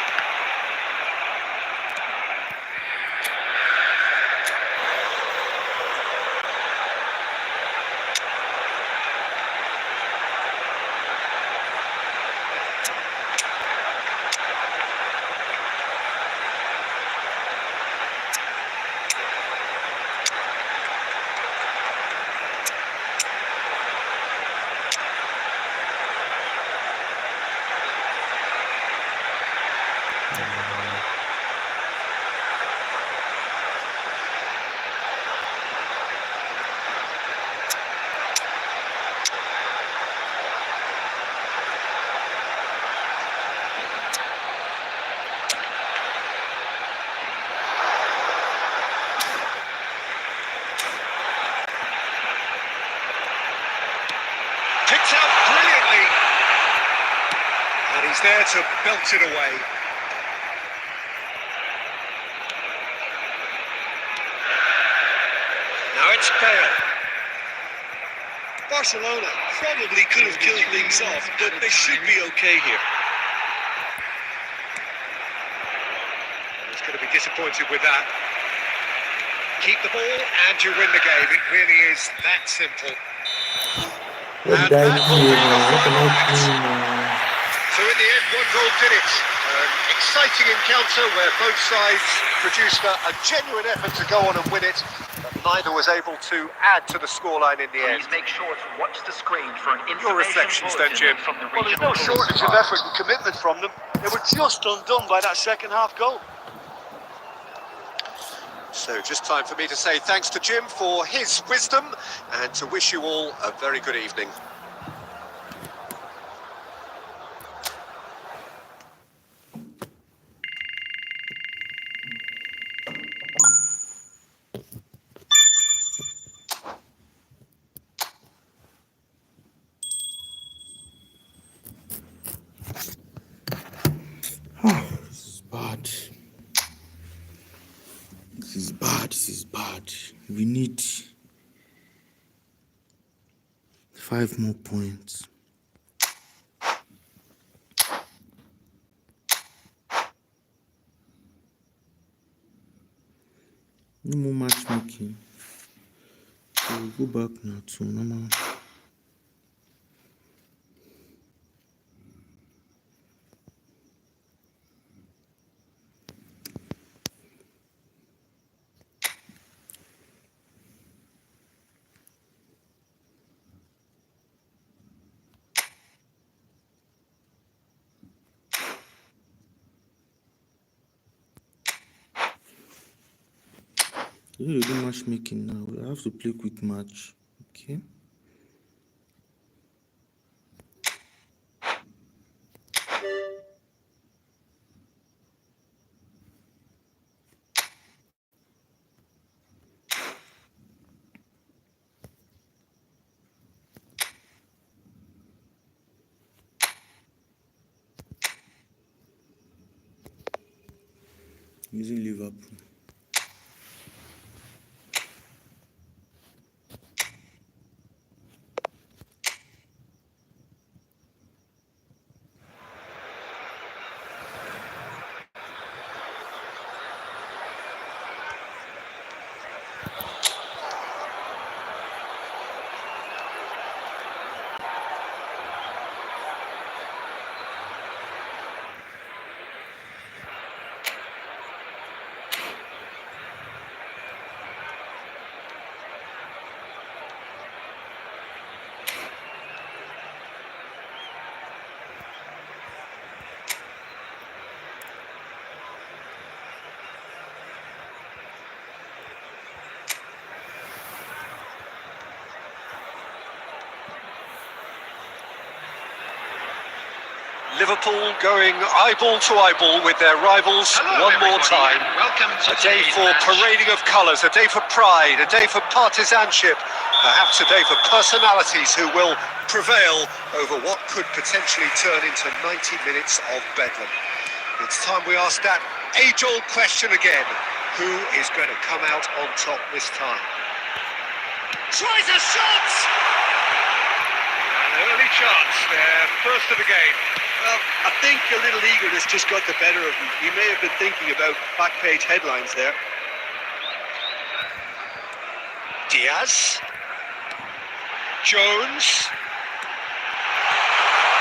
Picked out brilliantly. And he's there to belt it away. Now it's Bale. Barcelona probably could have killed things off, but they should be okay here. He's going to be disappointed with that. Keep the ball and you win the game. It really is that simple. What did I do now? What can I do now? So in the end, one goal did it. An exciting encounter where both sides produced a genuine effort to go on and win it, but neither was able to add to the scoreline in the end. Please make sure to watch the screen for an Your information reflections then, Jim? bulletin from the Well, there's regional no police shortage of department. effort and commitment from them. They were just undone by that second half goal. So just time for me to say thanks to Jim for his wisdom and to wish you all a very good evening. This is bad. This is bad. This is bad. We need 5 more points. No more matchmaking. So we'll go back now to normal. You don't do matchmaking now. We have to play quick match. Okay. Using Liverpool. Liverpool going eyeball to eyeball with their rivals Hello, one more everybody, time. and welcome to A day today's for match. parading of colours, a day for pride, a day for partisanship, perhaps a day for personalities who will prevail over what could potentially turn into 90 minutes of bedlam. It's time we ask that age-old question again. Who is going to come out on top this time? Tries a shot! An early chance there, first of the game. Well, I think a little eagerness just got the better of him. He may have been thinking about back page headlines there. Diaz. Jones.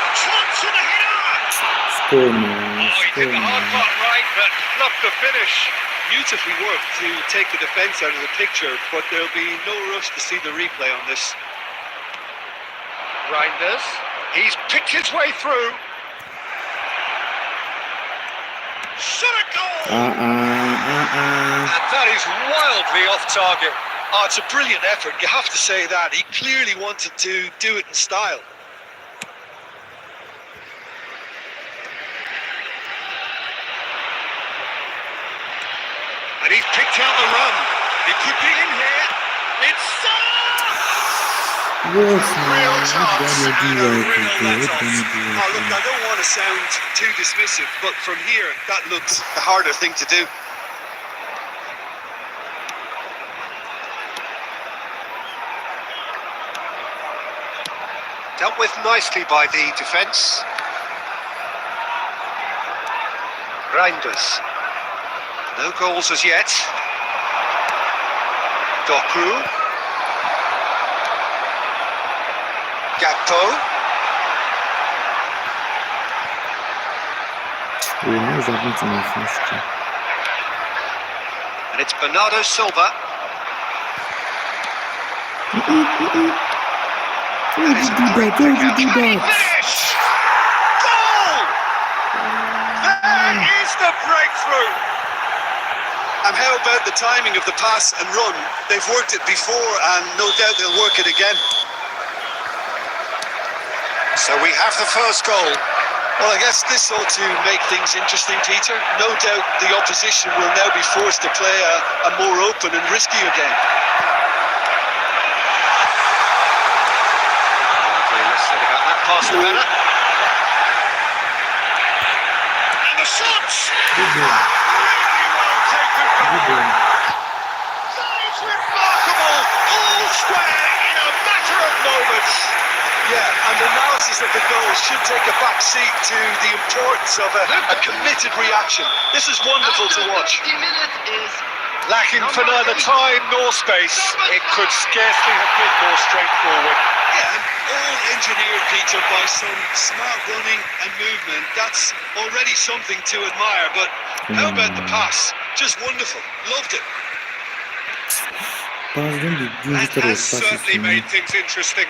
Chance for the header! Score, man. Oh, he Score, did the hard man. part right, but not the finish. Beautifully worked to take the defence out of the picture, but there'll be no rush to see the replay on this. Reinders. He's picked his way through. Shot a goal! And that is wildly off target. Oh, it's a brilliant effort, you have to say that. He clearly wanted to do it in style. And he's picked out the run. It could be in here. It's Yes, man. real What chance do and a you real do? What let-off. do you do? Oh, look, I don't want to sound too dismissive, but from here, that looks the harder thing to do. dealt with nicely by the defence. Reinders. No goals as yet. Doku. Gakpo. Oh, now he's happening to my first game. And it's Bernardo Silva. Why did you do that? Why did you do Can he that? finish? Goal! There is the breakthrough! And how about the timing of the pass and run? They've worked it before, and no doubt they'll work it again. So we have the first goal. Well, I guess this ought to make things interesting, Peter. No doubt the opposition will now be forced to play a more open and riskier game. Okay, let's think about that pass to Bennett. And the shots! Good one. Really well taken, Good goal. one. That is remarkable! All square in a matter of moments. Yeah, and analysis of the goal should take a back seat to the importance of a committed reaction. This is wonderful to watch. 50 minutes is Lacking for neither time nor space, it could scarcely have been more straightforward. Yeah, and all engineered, Peter, by some smart running and movement. That's already something to admire, but how about the pass? Just wonderful. Loved it. Pass, don't be doing That this type of has passes certainly to me. made things interesting.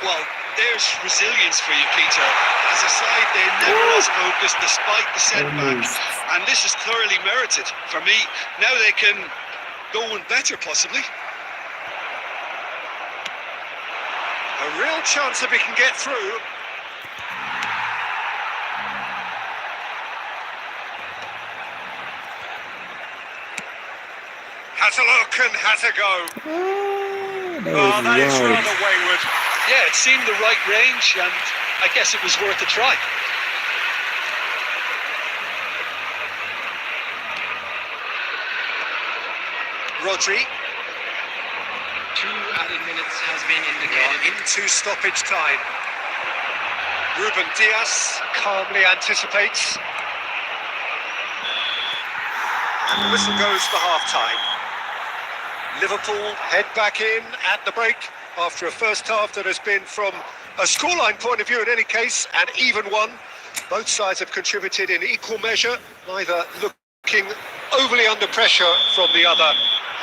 Well, there's resilience for you, Peter. As a side, they never lost focus despite the setback. Almost. And this is thoroughly merited for me. Now they can go on better, possibly. A real chance if he can get through. Has a look and has a go. That Oh, was that is wild. rather wayward. Yeah, it seemed the right range, and I guess it was worth a try. Rodri. 2 added minutes has been We are indicated. into stoppage time. Ruben Diaz calmly anticipates. And the whistle goes for half-time. Liverpool head back in at the break after a first half that has been, from a scoreline point of view in any case, an even one. Both sides have contributed in equal measure, neither looking overly under pressure from the other.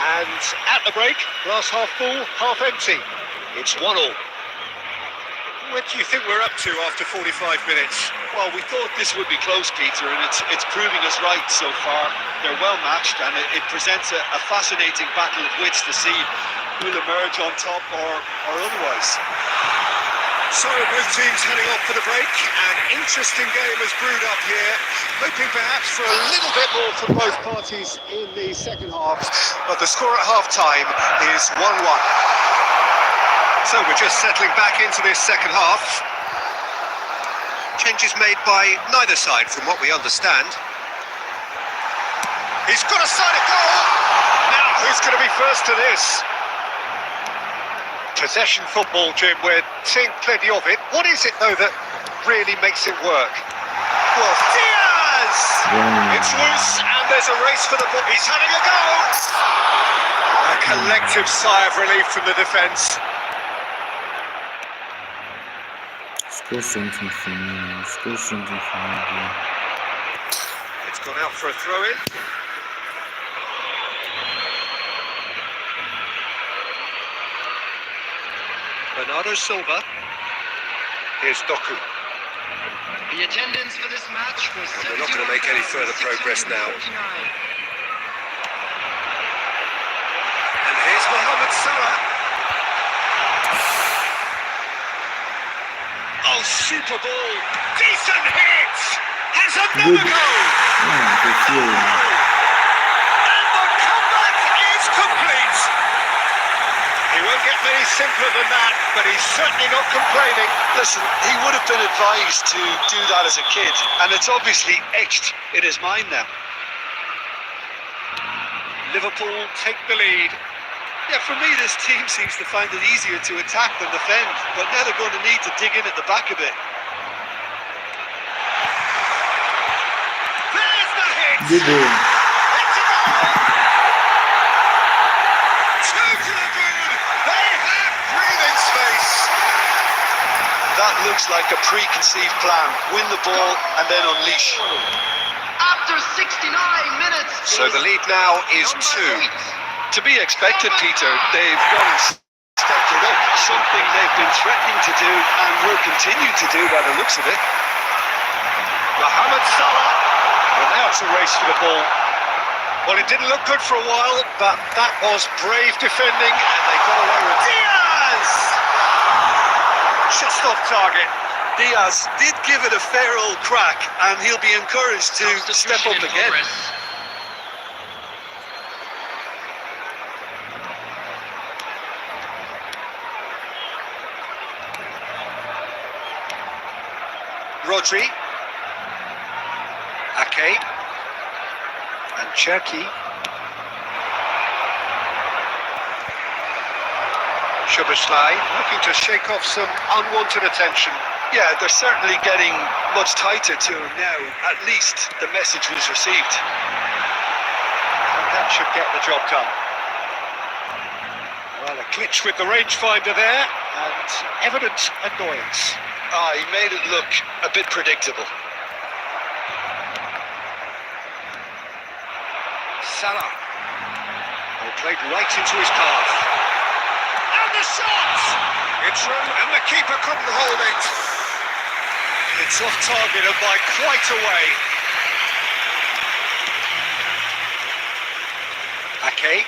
And at the break, glass half full, half empty. It's 1-1. What do you think we're up to after 45 minutes? Well, we thought this would be close, Peter, and it's proving us right so far. They're well matched, and it presents a fascinating battle of wits to see who'll emerge on top or otherwise. So both teams heading off for the break. An interesting game has brewed up here. Hoping perhaps for a little bit more from both parties in the second half. But the score at half-time is 1-1. So we're just settling back into this second half. Changes made by neither side from what we understand. He's got a sight of goal! Now, who's going to be first to this? Possession football, Jim, we're seeing plenty of it. What is it, though, that really makes it work? Well, Diaz! It's loose, and there's a race for the ball. He's having a go! A collective sigh of relief from the defence. Score something for me. Score something for me. Bro. It's gone out for a throw-in. Bernardo Silva. Here's Doku. The attendance for this match was And we're not going to make any further progress now. And here's Mohamed Salah. Oh, super ball. Decent hit. Has another Good. goal. Yeah, good feeling. And the comeback is complete. He won't get many simpler than that, but he's certainly not complaining. Listen, he would have been advised to do that as a kid, and it's obviously etched in his mind now. Liverpool take the lead. Yeah, for me, this team seems to find it easier to attack than defend, but now they're going to need to dig in at the back a bit. There's the hit. Good goal. It's a goal. Two to the good. They have breathing space. That looks like a preconceived plan. Win the ball and then unleash. After 69 minutes. So the lead now is number 2. 8. To be expected, Peter. They've gone and stepped it up, something they've been threatening to do and will continue to do by the looks of it. Mohamed Salah. Well, now it's a race for the ball. Well, it didn't look good for a while, but that was brave defending, and they got away with it. Diaz! Just off target. Diaz did give it a fair old crack, and he'll be encouraged to step up Substitution in again. progress. Rodri. Ake. And Cherki. Szoboszlai looking to shake off some unwanted attention. Yeah, they're certainly getting much tighter to him now. At least the message was received. And that should get the job done. Well, a glitch with the rangefinder there, and evident annoyance. He made it look a bit predictable. Salah. Oh, played right into his path. And the shot! It's through, and the keeper couldn't hold it. It's off target and by quite a way. Ake.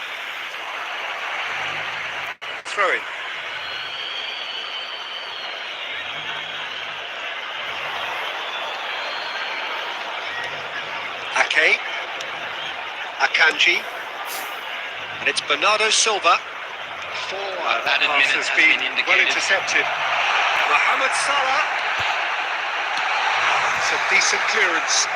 Throw in. Ake. Akanji. And it's Bernardo Silva. That Added pass minutes has has been been well indicated. intercepted. Mohamed Salah. It's a decent clearance.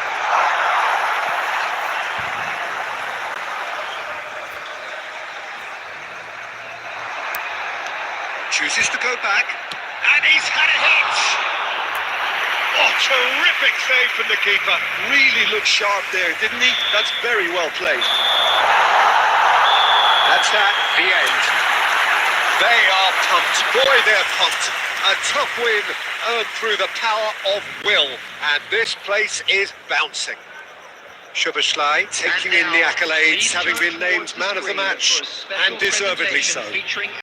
Chooses to go back. And he's had a hit! Oh, terrific save from the keeper. Really looked sharp there, didn't he? That's very well played. That's that, the end. They are pumped. Boy, they're pumped. A tough win earned through the power of will. And this place is bouncing. Szoboszlai taking in the accolades, having been named man of the match, and deservedly so.